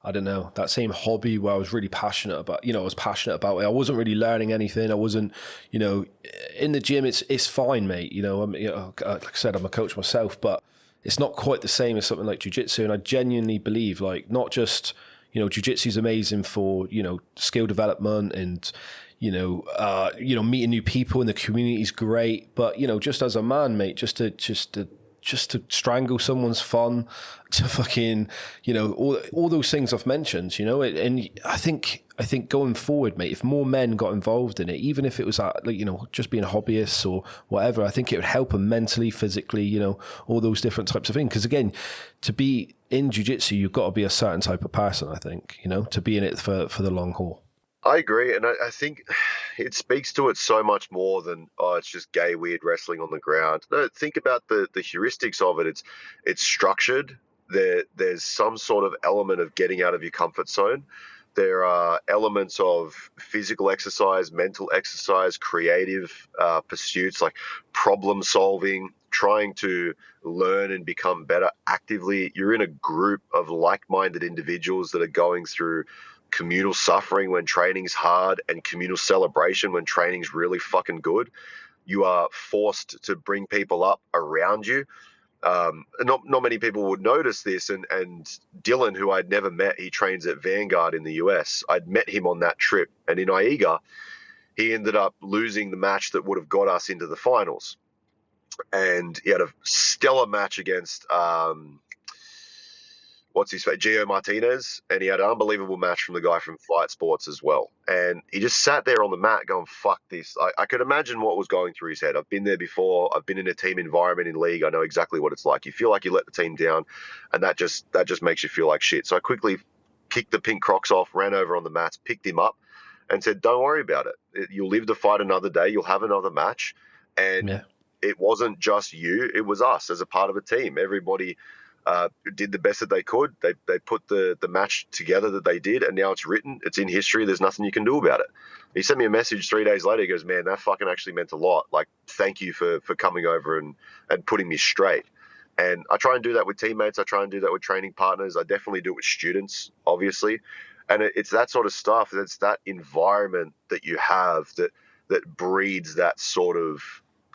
hobby where I was really passionate about, I was passionate about it. I wasn't really learning anything. I wasn't, in the gym, it's fine, mate. Like I said, I'm a coach myself, but it's not quite the same as something like jiu-jitsu. And I genuinely believe, not just, jiu-jitsu is amazing for, skill development and, meeting new people in the community is great. But, just as a man, mate, just to strangle someone's fun, to fucking, all those things I've mentioned, and I think going forward, mate, if more men got involved in it, even if it was just being hobbyists or whatever, I think it would help them mentally, physically, all those different types of things. Because again, to be in jiu-jitsu, you've got to be a certain type of person, I think, to be in it for the long haul. I agree, and I think it speaks to it so much more than, it's just gay, weird wrestling on the ground. No, think about the heuristics of it. It's structured. There's some sort of element of getting out of your comfort zone. There are elements of physical exercise, mental exercise, creative pursuits like problem solving, trying to learn and become better actively. You're in a group of like-minded individuals that are going through communal suffering when training's hard and communal celebration when training's really fucking good. You are forced to bring people up around you. Not many people would notice this, and Dylan, who I'd never met, he trains at Vanguard in the US. I'd met him on that trip, and in Aiga, he ended up losing the match that would have got us into the finals. And he had a stellar match against what's his face, Gio Martinez, and he had an unbelievable match from the guy from Fight Sports as well. And he just sat there on the mat going, fuck this. I could imagine what was going through his head. I've been there before. I've been in a team environment in league. I know exactly what it's like. You feel like you let the team down, and that just makes you feel like shit. So I quickly kicked the pink Crocs off, ran over on the mats, picked him up, and said, don't worry about it. You'll live to fight another day. You'll have another match. And It wasn't just you. It was us as a part of a team. Everybody did the best that they could. They put the match together that they did, and now it's written. It's in history. There's nothing you can do about it. He sent me a message 3 days later. He goes, man, that fucking actually meant a lot. Like, thank you for coming over and putting me straight. And I try and do that with teammates. I try and do that with training partners. I definitely do it with students, obviously. And it's that sort of stuff. It's that environment that you have that breeds that sort of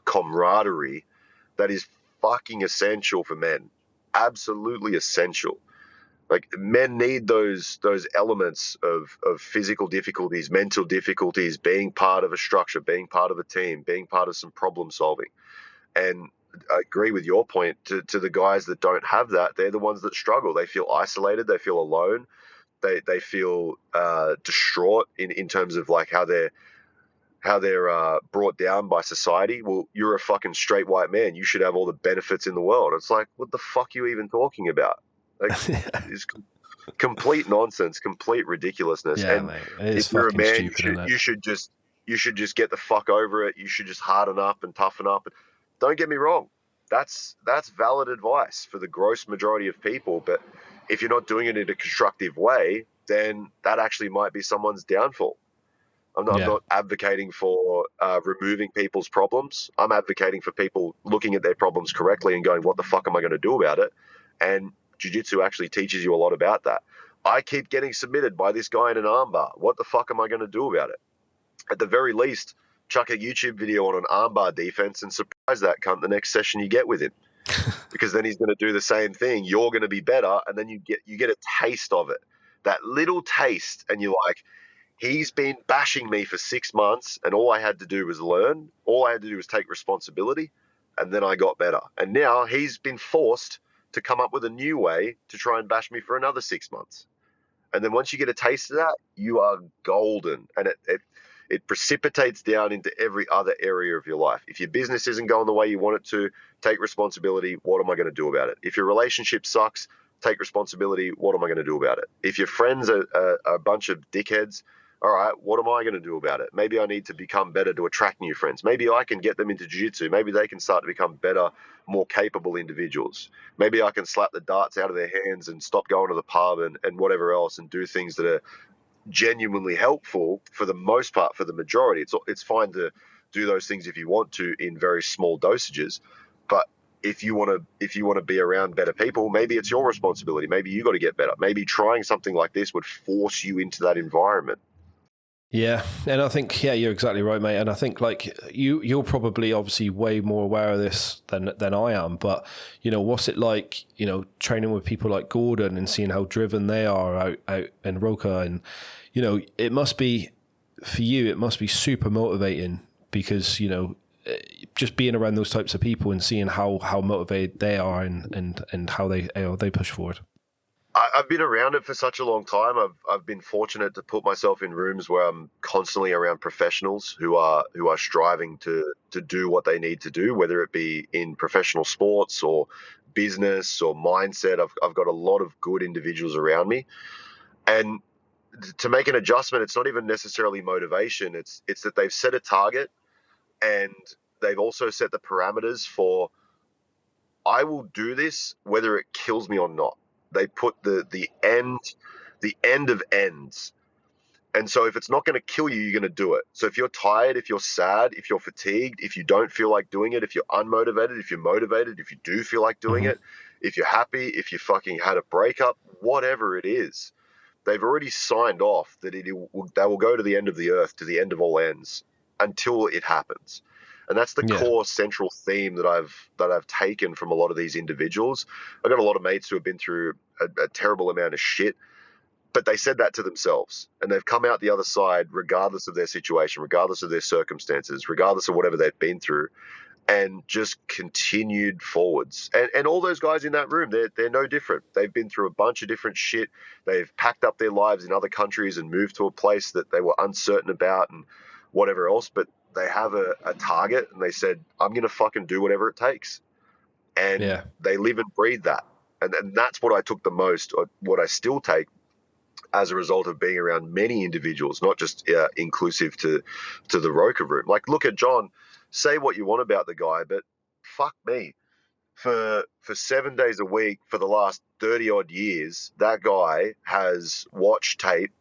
camaraderie that is fucking essential for men. Absolutely essential. Like, men need those elements of physical difficulties, mental difficulties, being part of a structure, being part of a team, being part of some problem solving. And I agree with your point. To the guys that don't have that, they're the ones that struggle. They feel isolated. They feel alone. They feel distraught in terms of like how they're brought down by society. Well, you're a fucking straight white man. You should have all the benefits in the world. It's like, what the fuck are you even talking about? Like, it's complete nonsense, complete ridiculousness. Yeah, and mate, if you're a man, stupid, you should just get the fuck over it. You should just harden up and toughen up. Don't get me wrong. That's valid advice for the gross majority of people. But if you're not doing it in a constructive way, then that actually might be someone's downfall. I'm not advocating for removing people's problems. I'm advocating for people looking at their problems correctly and going, what the fuck am I going to do about it? And jiu-jitsu actually teaches you a lot about that. I keep getting submitted by this guy in an armbar. What the fuck am I going to do about it? At the very least, chuck a YouTube video on an armbar defense and surprise that cunt the next session you get with him. Because then he's going to do the same thing. You're going to be better, and then you get a taste of it. That little taste, and you're like, he's been bashing me for 6 months, and all I had to do was learn. All I had to do was take responsibility, and then I got better. And now he's been forced to come up with a new way to try and bash me for another 6 months. And then once you get a taste of that, you are golden. And it precipitates down into every other area of your life. If your business isn't going the way you want it to, take responsibility. What am I going to do about it? If your relationship sucks, take responsibility. What am I going to do about it? If your friends are a bunch of dickheads, all right, what am I going to do about it? Maybe I need to become better to attract new friends. Maybe I can get them into jiu-jitsu. Maybe they can start to become better, more capable individuals. Maybe I can slap the darts out of their hands and stop going to the pub and whatever else, and do things that are genuinely helpful for the most part, for the majority. It's fine to do those things if you want to in very small dosages, but if you want to be around better people, maybe it's your responsibility. Maybe you got to get better. Maybe trying something like this would force you into that environment. Yeah, and I think, yeah, you're exactly right, mate. And I think, like, you're probably obviously way more aware of this than I am. But, you know, what's it like, you know, training with people like Gordon and seeing how driven they are out in Roca? And, you know, it must be, for you, it must be super motivating because, you know, just being around those types of people and seeing how motivated they are and how they push forward. I've been around it for such a long time. I've been fortunate to put myself in rooms where I'm constantly around professionals who are striving to do what they need to do, whether it be in professional sports or business or mindset. I've got a lot of good individuals around me, and to make an adjustment, it's not even necessarily motivation. It's that they've set a target, and they've also set the parameters for, I will do this whether it kills me or not. They put the end of ends. And so if it's not going to kill you, you're going to do it. So if you're tired, if you're sad, if you're fatigued, if you don't feel like doing it, if you're unmotivated, if you're motivated, if you do feel like doing it, if you're happy, if you fucking had a breakup, whatever it is, they've already signed off that they will go to the end of the earth, to the end of all ends, until it happens. And that's the core central theme that I've taken from a lot of these individuals. I've got a lot of mates who have been through a terrible amount of shit, but they said that to themselves, and they've come out the other side regardless of their situation, regardless of their circumstances, regardless of whatever they've been through, and just continued forwards. And all those guys in that room, they're no different. They've been through a bunch of different shit. They've packed up their lives in other countries and moved to a place that they were uncertain about and whatever else, but they have a target, and they said, I'm going to fucking do whatever it takes. And they live and breathe that. And that's what I took the most, or what I still take as a result of being around many individuals, not just inclusive to the Roca room. Like, look at John, say what you want about the guy, but fuck me. For 7 days a week for the last 30 odd years, that guy has watched tape,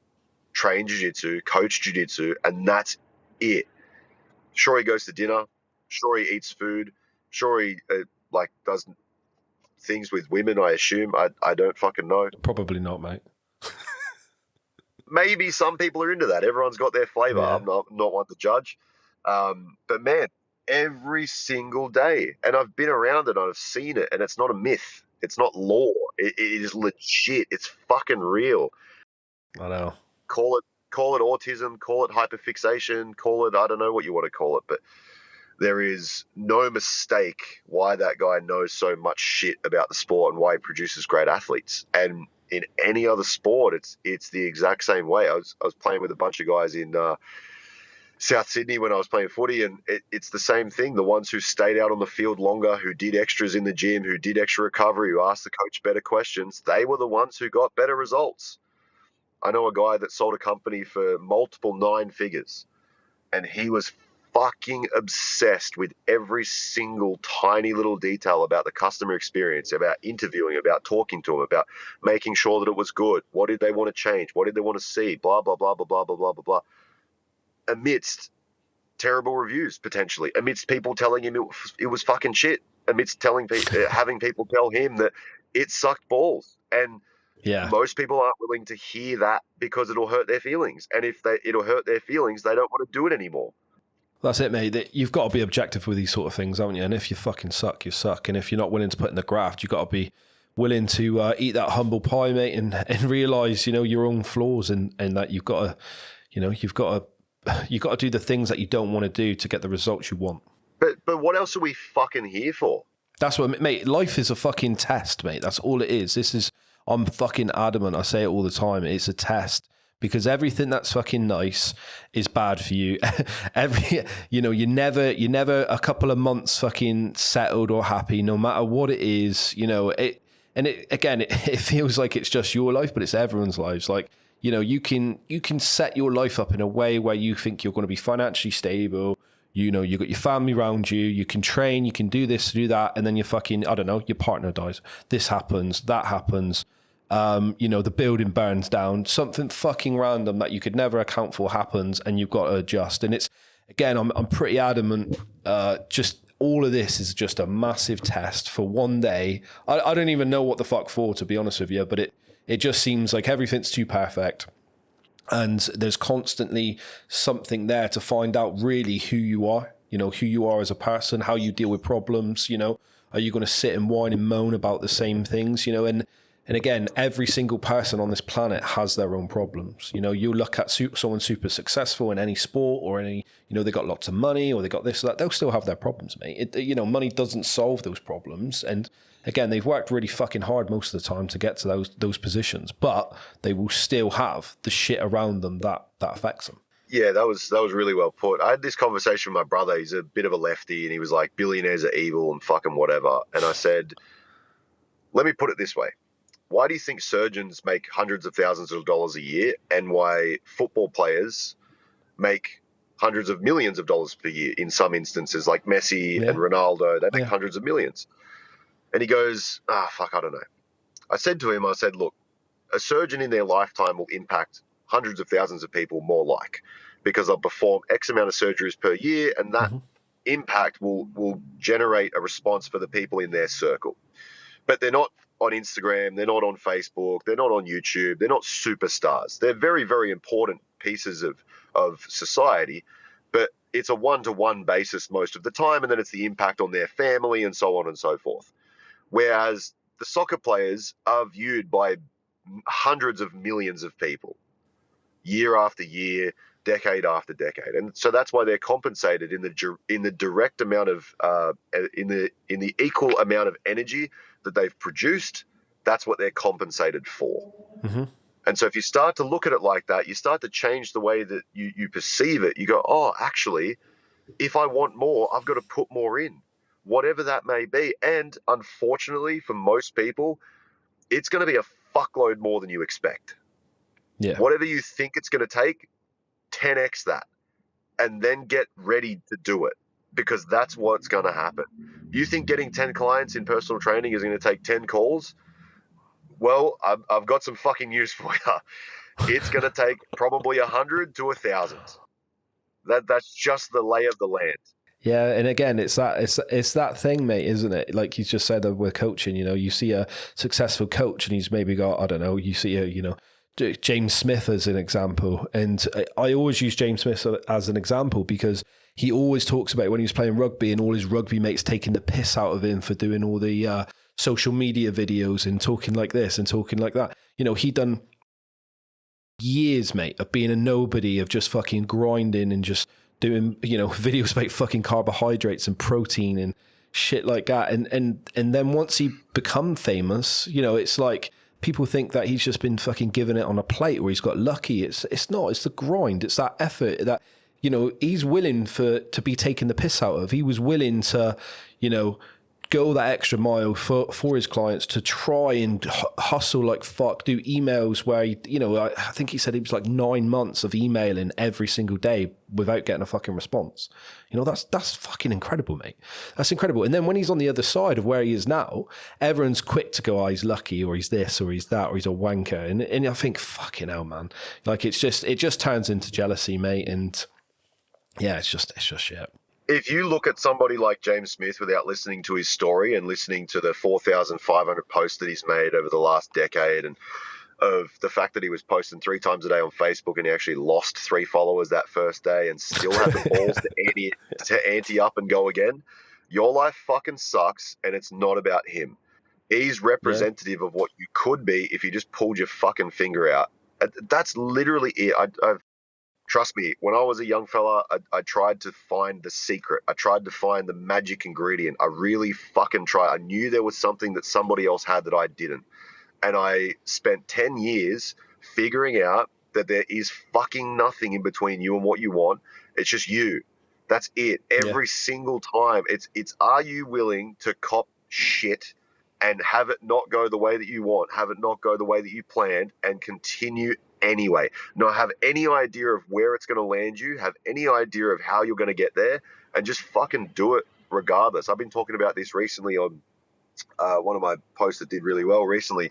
trained jiu-jitsu, coached jiu-jitsu, and that's it. Sure, he goes to dinner. Sure, he eats food. Sure, he does things with women, I assume. I don't fucking know. Probably not, mate. Maybe some people are into that. Everyone's got their flavor. Yeah. I'm not one to judge. But man, every single day, and I've been around it, I've seen it, and it's not a myth. It's not lore. It is legit. It's fucking real. I know. Call it autism, call it hyperfixation, call it, I don't know what you want to call it, but there is no mistake why that guy knows so much shit about the sport and why he produces great athletes. And in any other sport, it's the exact same way. I was playing with a bunch of guys in South Sydney when I was playing footy, and it's the same thing. The ones who stayed out on the field longer, who did extras in the gym, who did extra recovery, who asked the coach better questions, they were the ones who got better results. I know a guy that sold a company for multiple 9 figures, and he was fucking obsessed with every single tiny little detail about the customer experience, about interviewing, about talking to them, about making sure that it was good. What did they want to change? What did they want to see? Blah, blah, blah, blah, blah, blah, blah, blah, blah. Amidst terrible reviews, potentially, amidst people telling him it was fucking shit, amidst having people tell him that it sucked balls. And most people aren't willing to hear that because it'll hurt their feelings. And if it'll hurt their feelings, they don't want to do it anymore. That's it, mate. You've got to be objective with these sort of things, haven't you? And if you fucking suck, you suck. And if you're not willing to put in the graft, you've got to be willing to eat that humble pie, mate, and realise, your own flaws and that you've got to do the things that you don't want to do to get the results you want. But what else are we fucking here for? That's what, mate. Life is a fucking test, mate. That's all it is. I'm fucking adamant. I say it all the time. It's a test, because everything that's fucking nice is bad for you. You're never a couple of months fucking settled or happy, no matter what it is. It feels like it's just your life, but it's everyone's lives. Like, You know, you can set your life up in a way where you think you're going to be financially stable. You know, you got your family around you. You can train. You can do this, do that, and then you fucking, I don't know, your partner dies. This happens. That happens. You know, the building burns down. Something fucking random that you could never account for happens, and you've got to adjust. And it's, again, I'm pretty adamant. Just all of this is just a massive test for one day. I don't even know what the fuck for, to be honest with you, but it just seems like everything's too perfect. And there's constantly something there to find out really who you are, you know, who you are as a person, how you deal with problems, you know, are you going to sit and whine and moan about the same things, you know, and again, every single person on this planet has their own problems. You know, you look at someone super successful in any sport or any, you know, they got lots of money or they got this or that, they'll still have their problems, mate. You know, money doesn't solve those problems. And again, they've worked really fucking hard most of the time to get to those positions, but they will still have the shit around them that affects them. Yeah, that was really well put. I had this conversation with my brother. He's a bit of a lefty, and he was like, billionaires are evil and fucking whatever. And I said, let me put it this way. Why do you think surgeons make hundreds of thousands of dollars a year, and why football players make hundreds of millions of dollars per year in some instances, like Messi and Ronaldo? They make hundreds of millions. And he goes, fuck, I don't know. I said to him, look, a surgeon in their lifetime will impact hundreds of thousands of people more like, because they'll perform X amount of surgeries per year, and that impact will generate a response for the people in their circle. But they're not on Instagram, they're not on Facebook, they're not on YouTube, they're not superstars. They're very, very important pieces of society, but it's a one-to-one basis most of the time, and then it's the impact on their family and so on and so forth. Whereas the soccer players are viewed by hundreds of millions of people, year after year, decade after decade, and so that's why they're compensated in the direct amount of in the equal amount of energy that they've produced. That's what they're compensated for. And so if you start to look at it like that, you start to change the way that you perceive it. You go, oh, actually, if I want more, I've got to put more in, whatever that may be. And unfortunately, for most people, it's going to be a fuckload more than you expect. Yeah. Whatever you think it's going to take, 10x that, and then get ready to do it, because that's what's going to happen. You think getting 10 clients in personal training is going to take 10 calls? Well, I've got some fucking news for you. It's going to take probably 100 to 1,000. That's just the lay of the land. Yeah, and again, it's that thing, mate, isn't it? Like you just said with coaching, you know, you see a successful coach and he's maybe got, I don't know, you see James Smith as an example. And I always use James Smith as an example because he always talks about when he was playing rugby and all his rugby mates taking the piss out of him for doing all the social media videos and talking like this and talking like that. You know, he done years, mate, of being a nobody, of just fucking grinding and just doing, you know, videos about fucking carbohydrates and protein and shit like that. And then once he become famous, you know, it's like people think that he's just been fucking given it on a plate or he's got lucky. It's not. It's the grind. It's that effort that, you know, he's willing to be taken the piss out of. He was willing to, you know, go that extra mile for his clients, to try and hustle like fuck, do emails where he, you know, I think he said it was like 9 months of emailing every single day without getting a fucking response. You know, that's fucking incredible, mate. That's incredible. And then when he's on the other side of where he is now, everyone's quick to go, oh, he's lucky, or he's this, or he's that, or he's a wanker. And I think, fucking hell, man. Like, it just turns into jealousy, mate. And yeah, it's just shit. If you look at somebody like James Smith without listening to his story and listening to the 4,500 posts that he's made over the last decade, and of the fact that he was posting 3 times a day on Facebook and he actually lost 3 followers that first day and still had the balls to ante up and go again, your life fucking sucks, and it's not about him. He's representative of what you could be if you just pulled your fucking finger out. That's literally it. Trust me, when I was a young fella, I tried to find the secret. I tried to find the magic ingredient. I really fucking tried. I knew there was something that somebody else had that I didn't. And I spent 10 years figuring out that there is fucking nothing in between you and what you want. It's just you. That's it. Every single time. It's are you willing to cop shit and have it not go the way that you want, have it not go the way that you planned, and continue anyway. Not have any idea of where it's going to land you, have any idea of how you're going to get there, and just fucking do it regardless. I've been talking about this recently on one of my posts that did really well recently.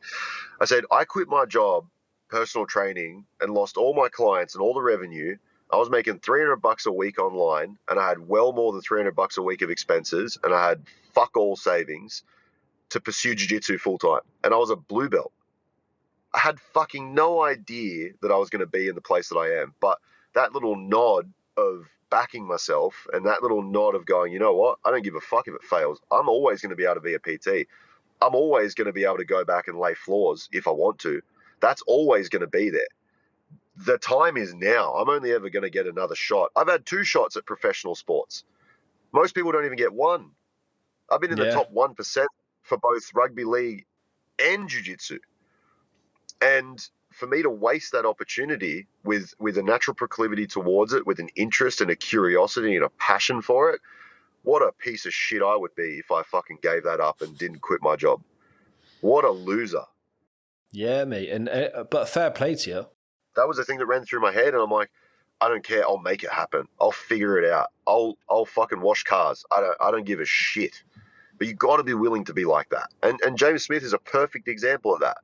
I said, I quit my job, personal training, and lost all my clients and all the revenue. I was making $300 a week online, and I had well more than $300 a week of expenses, and I had fuck all savings to pursue jiu-jitsu full time. And I was a blue belt. I had fucking no idea that I was going to be in the place that I am. But that little nod of backing myself and that little nod of going, you know what? I don't give a fuck if it fails. I'm always going to be able to be a PT. I'm always going to be able to go back and lay floors if I want to. That's always going to be there. The time is now. I'm only ever going to get another shot. I've had 2 shots at professional sports. Most people don't even get 1. I've been in the top 1% for both rugby league and jiu-jitsu. And for me to waste that opportunity with a natural proclivity towards it, with an interest and a curiosity and a passion for it, what a piece of shit I would be if I fucking gave that up and didn't quit my job. What a loser. Yeah, mate. And but fair play to you. That was the thing that ran through my head, and I'm like, I don't care. I'll make it happen. I'll figure it out. I'll fucking wash cars. I don't give a shit. But you got to be willing to be like that. And James Smith is a perfect example of that.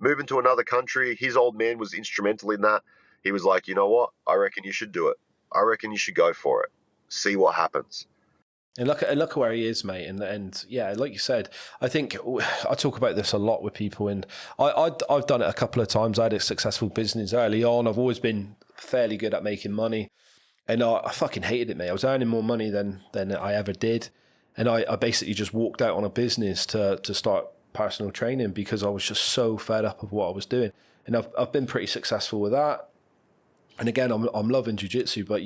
Moving to another country, his old man was instrumental in that. He was like, you know what? I reckon you should do it. I reckon you should go for it. See what happens. And look at where he is, mate. And yeah, like you said, I think I talk about this a lot with people, and I've done it a couple of times. I had a successful business early on. I've always been fairly good at making money, and I fucking hated it, mate. I was earning more money than I ever did, and I basically just walked out on a business to start personal training because I was just so fed up of what I was doing, and I've been pretty successful with that. And again, I'm loving jiu-jitsu, but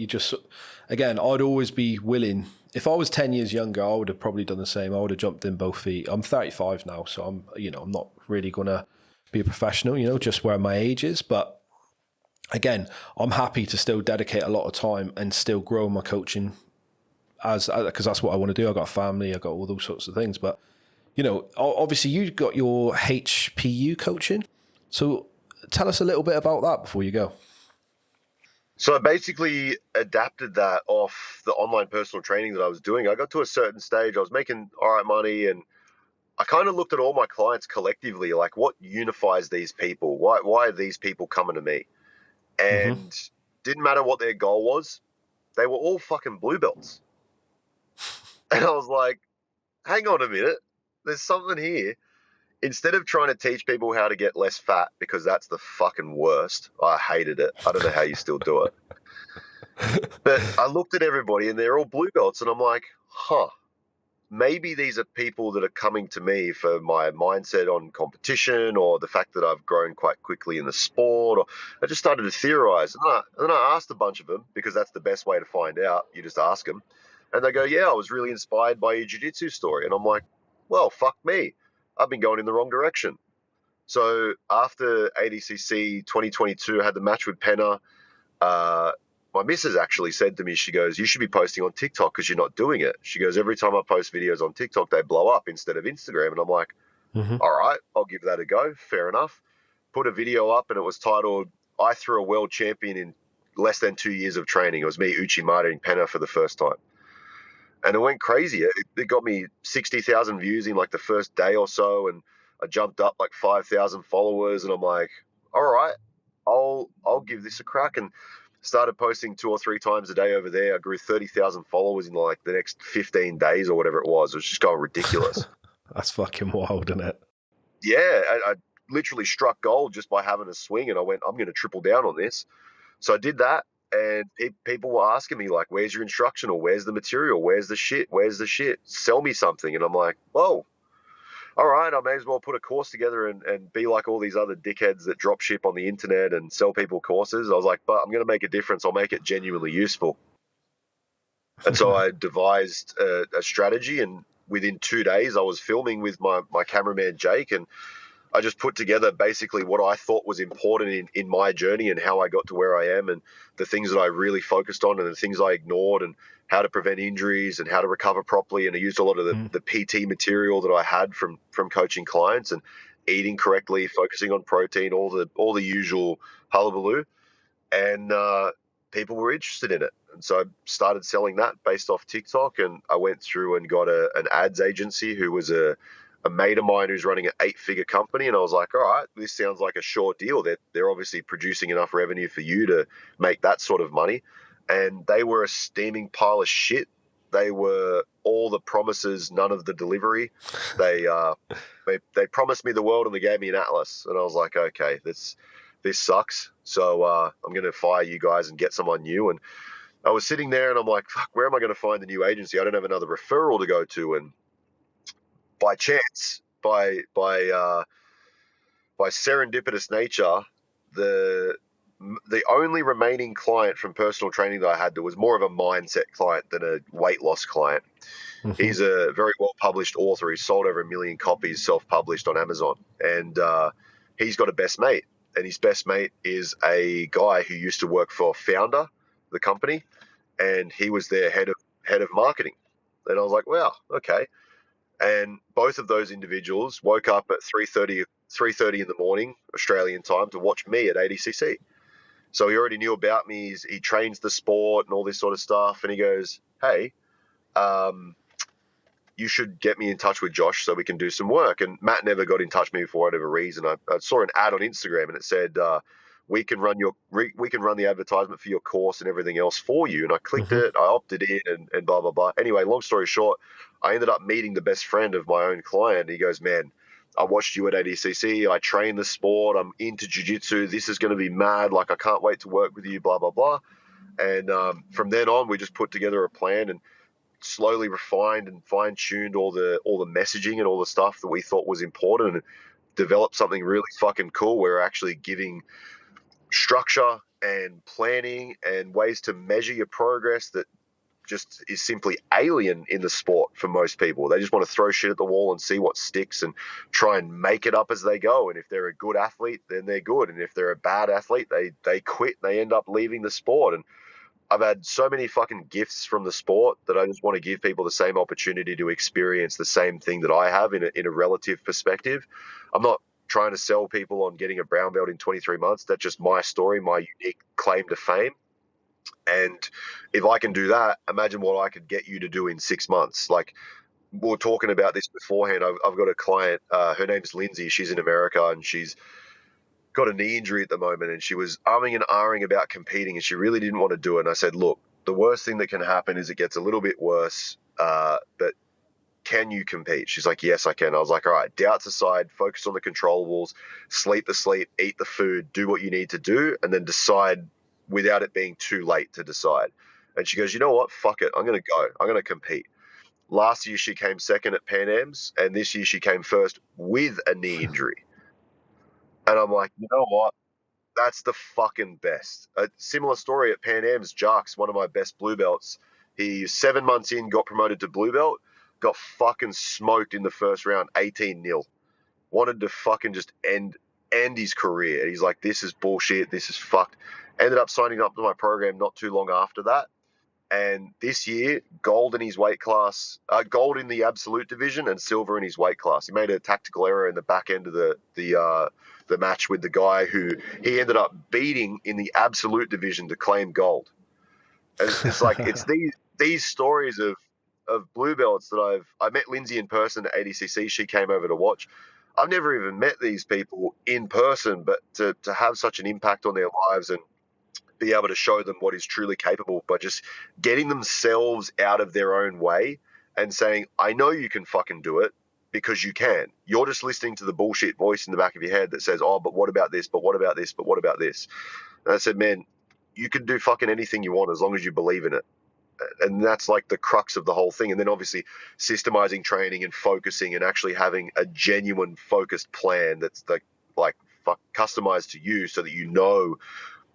again, I'd always be willing. If I was 10 years younger, I would have probably done the same. I would have jumped in both feet. I'm 35 now, so I'm not really going to be a professional, just where my age is. But again, I'm happy to still dedicate a lot of time and still grow my coaching because that's what I want to do. I got a family, I got all those sorts of things. But, obviously you got your HPU coaching. So tell us a little bit about that before you go. So I basically adapted that off the online personal training that I was doing. I got to a certain stage, I was making all right money, and I kind of looked at all my clients collectively, like what unifies these people? Why are these people coming to me? And didn't matter what their goal was, they were all fucking blue belts. And I was like, hang on a minute, there's something here. Instead of trying to teach people how to get less fat, because that's the fucking worst. I hated it. I don't know how you still do it. But I looked at everybody and they're all blue belts, and I'm like, maybe these are people that are coming to me for my mindset on competition, or the fact that I've grown quite quickly in the sport. Or I just started to theorize. And then I asked a bunch of them, because that's the best way to find out. You just ask them. And they go, yeah, I was really inspired by your jiu-jitsu story. And I'm like, well, fuck me. I've been going in the wrong direction. So after ADCC 2022, I had the match with Penna. My missus actually said to me, she goes, you should be posting on TikTok because you're not doing it. She goes, every time I post videos on TikTok, they blow up instead of Instagram. And I'm like, all right, I'll give that a go. Fair enough. Put a video up, and it was titled, I threw a world champion in less than 2 years of training. It was me, Oceanina, in Penna for the first time. And it went crazy. It got me 60,000 views in like the first day or so, and I jumped up like 5,000 followers. And I'm like, all right, I'll give this a crack. And started posting 2 or 3 times a day over there. I grew 30,000 followers in like the next 15 days or whatever it was. It was just going ridiculous. That's fucking wild, isn't it? Yeah, I literally struck gold just by having a swing, and I went, I'm going to triple down on this. So I did that. And people were asking me, like, where's your instruction, or where's the material? Where's the shit? Sell me something. And I'm like, whoa, all right, I may as well put a course together and be like all these other dickheads that drop ship on the internet and sell people courses. I was like, but I'm going to make a difference. I'll make it genuinely useful. And so I devised a strategy, and within 2 days I was filming with my cameraman, Jake, and I just put together basically what I thought was important in my journey and how I got to where I am, and the things that I really focused on and the things I ignored, and how to prevent injuries and how to recover properly. And I used a lot of the PT material that I had from coaching clients and eating correctly, focusing on protein, all the usual hullabaloo, and people were interested in it. And so I started selling that based off TikTok, and I went through and got an ads agency who was a mate of mine who's running an 8-figure company. And I was like, all right, this sounds like a sure deal. They're obviously producing enough revenue for you to make that sort of money. And they were a steaming pile of shit. They were all the promises, none of the delivery. They promised me the world and they gave me an atlas. And I was like, okay, this sucks. So I'm going to fire you guys and get someone new. And I was sitting there and I'm like, fuck, where am I going to find a new agency? I don't have another referral to go to. And by chance, by serendipitous nature, the only remaining client from personal training that I had that was more of a mindset client than a weight loss client. Mm-hmm. He's a very well-published author. He's sold over 1 million copies self-published on Amazon. And he's got a best mate. And his best mate is a guy who used to work for Founder, the company, and he was their head of marketing. And I was like, wow, okay. And both of those individuals woke up at 3:30 in the morning, Australian time, to watch me at ADCC. So he already knew about me. He trains the sport and all this sort of stuff. And he goes, hey, you should get me in touch with Josh so we can do some work. And Matt never got in touch with me for whatever reason. I saw an ad on Instagram and it said, we can run the advertisement for your course and everything else for you. And I clicked it, I opted in and blah, blah, blah. Anyway, long story short, I ended up meeting the best friend of my own client. He goes, man, I watched you at ADCC. I train the sport. I'm into jiu-jitsu. This is going to be mad. Like, I can't wait to work with you, blah, blah, blah. And from then on, we just put together a plan and slowly refined and fine-tuned all the messaging and all the stuff that we thought was important and developed something really fucking cool. We're actually giving structure and planning and ways to measure your progress that just is simply alien in the sport for most people. They just want to throw shit at the wall and see what sticks and try and make it up as they go. And if they're a good athlete, then they're good. And if they're a bad athlete, they quit and they end up leaving the sport. And I've had so many fucking gifts from the sport that I just want to give people the same opportunity to experience the same thing that I have in a relative perspective. I'm not trying to sell people on getting a brown belt in 23 months. That's just my story, my unique claim to fame. And if I can do that, imagine what I could get you to do in 6 months. Like, we were talking about this beforehand. I've got a client, her name's Lindsay. She's in America and she's got a knee injury at the moment, and she was umming and ahhing about competing and she really didn't want to do it. And I said, look, the worst thing that can happen is it gets a little bit worse, but can you compete? She's like, yes, I can. I was like, all right, doubts aside, focus on the controllables, sleep the sleep, eat the food, do what you need to do, and then decide without it being too late to decide. And she goes, you know what? Fuck it. I'm going to go. I'm going to compete. Last year, she came second at Pan Am's, and this year she came first with a knee injury. And I'm like, you know what? That's the fucking best. A similar story at Pan Am's, Jarks, one of my best blue belts. He 7 months in, got promoted to blue belt, got fucking smoked in the first round, 18-0. Wanted to fucking just end his career. And he's like, this is bullshit. This is fucked. Ended up signing up to my program not too long after that. And this year, gold in his weight class, gold in the absolute division and silver in his weight class. He made a tactical error in the back end of the match with the guy who he ended up beating in the absolute division to claim gold. And it's like, it's these stories of blue belts that I met Lindsay in person at ADCC. She came over to watch. I've never even met these people in person, but to have such an impact on their lives and be able to show them what is truly capable by just getting themselves out of their own way and saying, I know you can fucking do it because you can. You're just listening to the bullshit voice in the back of your head that says, oh, but what about this? But what about this? But what about this? And I said, man, you can do fucking anything you want as long as you believe in it. And that's like the crux of the whole thing. And then obviously systemizing training and focusing and actually having a genuine focused plan that's like customized to you so that you know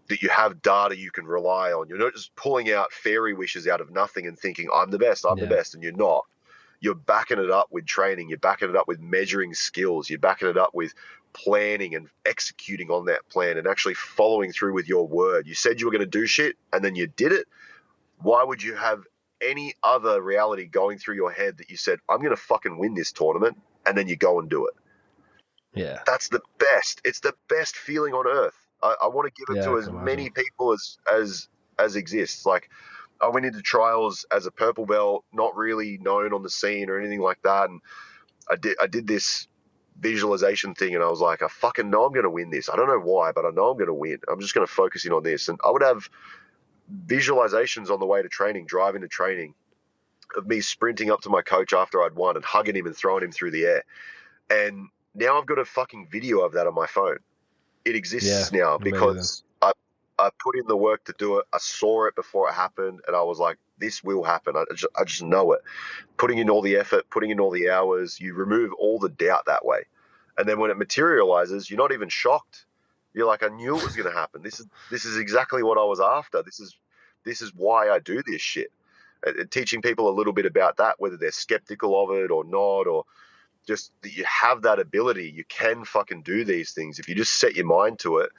that you have data you can rely on. You're not just pulling out fairy wishes out of nothing and thinking, I'm the best, the best, and you're not. You're backing it up with training. You're backing it up with measuring skills. You're backing it up with planning and executing on that plan and actually following through with your word. You said you were going to do shit and then you did it. Why would you have any other reality going through your head that you said, I'm going to fucking win this tournament, and then you go and do it? Yeah. That's the best. It's the best feeling on earth. I want to give it to as many people as exists. Like, I went into trials as a purple belt, not really known on the scene or anything like that, and I did this visualization thing, and I was like, I fucking know I'm going to win this. I don't know why, but I know I'm going to win. I'm just going to focus in on this. And I would have visualizations on the way to training, driving to training, of me sprinting up to my coach after I'd won and hugging him and throwing him through the air. And now I've got a fucking video of that on my phone. It exists now because I put in the work to do it. I saw it before it happened, and I was like, this will happen. I just know it. Putting in all the effort, putting in all the hours, you remove all the doubt that way. And then when it materializes, you're not even shocked. You're like, I knew it was going to happen. This is exactly what I was after. This is why I do this shit. Teaching people a little bit about that, whether they're skeptical of it or not, or just that you have that ability. You can fucking do these things. If you just set your mind to it,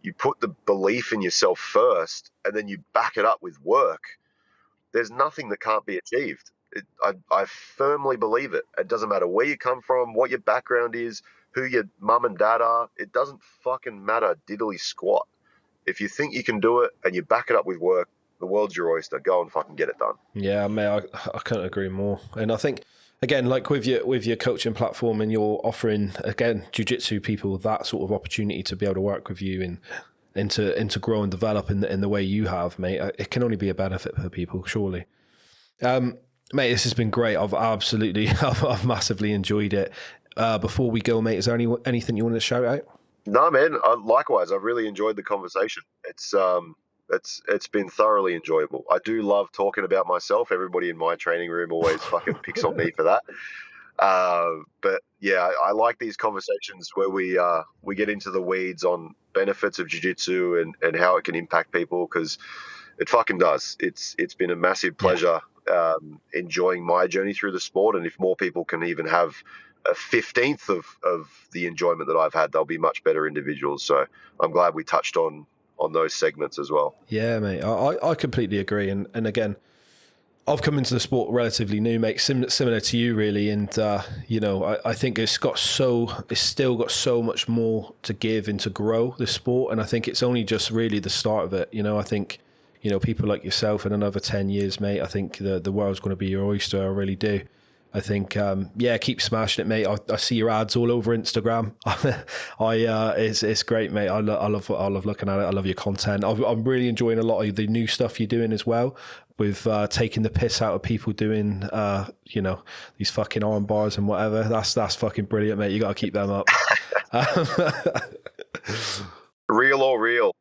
you put the belief in yourself first, and then you back it up with work. There's nothing that can't be achieved. I firmly believe it. It doesn't matter where you come from, what your background is, who your mum and dad are. It doesn't fucking matter diddly squat. If you think you can do it and you back it up with work, the world's your oyster. Go and fucking get it done. Yeah, mate, I couldn't agree more. And I think, again, like with your coaching platform, and you're offering, again, jiu-jitsu people that sort of opportunity to be able to work with you and to grow and develop in the way you have, mate, it can only be a benefit for people, surely. Mate, this has been great. I've massively enjoyed it. Before we go, mate, is there anything you want to shout out? No, man. Likewise, I've really enjoyed the conversation. It's been thoroughly enjoyable. I do love talking about myself. Everybody in my training room always fucking picks on me for that. But yeah, I like these conversations where we get into the weeds on benefits of jiu-jitsu and how it can impact people, because it fucking does. It's been a massive pleasure enjoying my journey through the sport, and if more people can even have a 15th of the enjoyment that I've had, they'll be much better individuals. So I'm glad we touched on those segments as well. Yeah, mate, I completely agree. And again, I've come into the sport relatively new, mate, similar to you, really. And, I think it's still got so much more to give and to grow the sport. And I think it's only just really the start of it. I think, people like yourself in another 10 years, mate, I think the world's going to be your oyster. I really do. I think, keep smashing it, mate. I see your ads all over Instagram. It's great, mate. I love looking at it. I love your content. I'm really enjoying a lot of the new stuff you're doing as well, with taking the piss out of people doing, these fucking arm bars and whatever. That's fucking brilliant, mate. You got to keep them up. Real or real.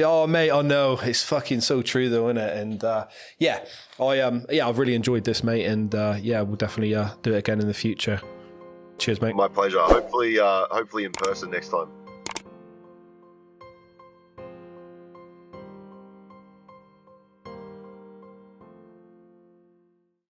Oh, mate, I know. It's fucking so true, though, isn't it? And I've really enjoyed this, mate. And we'll definitely do it again in the future. Cheers, mate. My pleasure. Hopefully in person next time.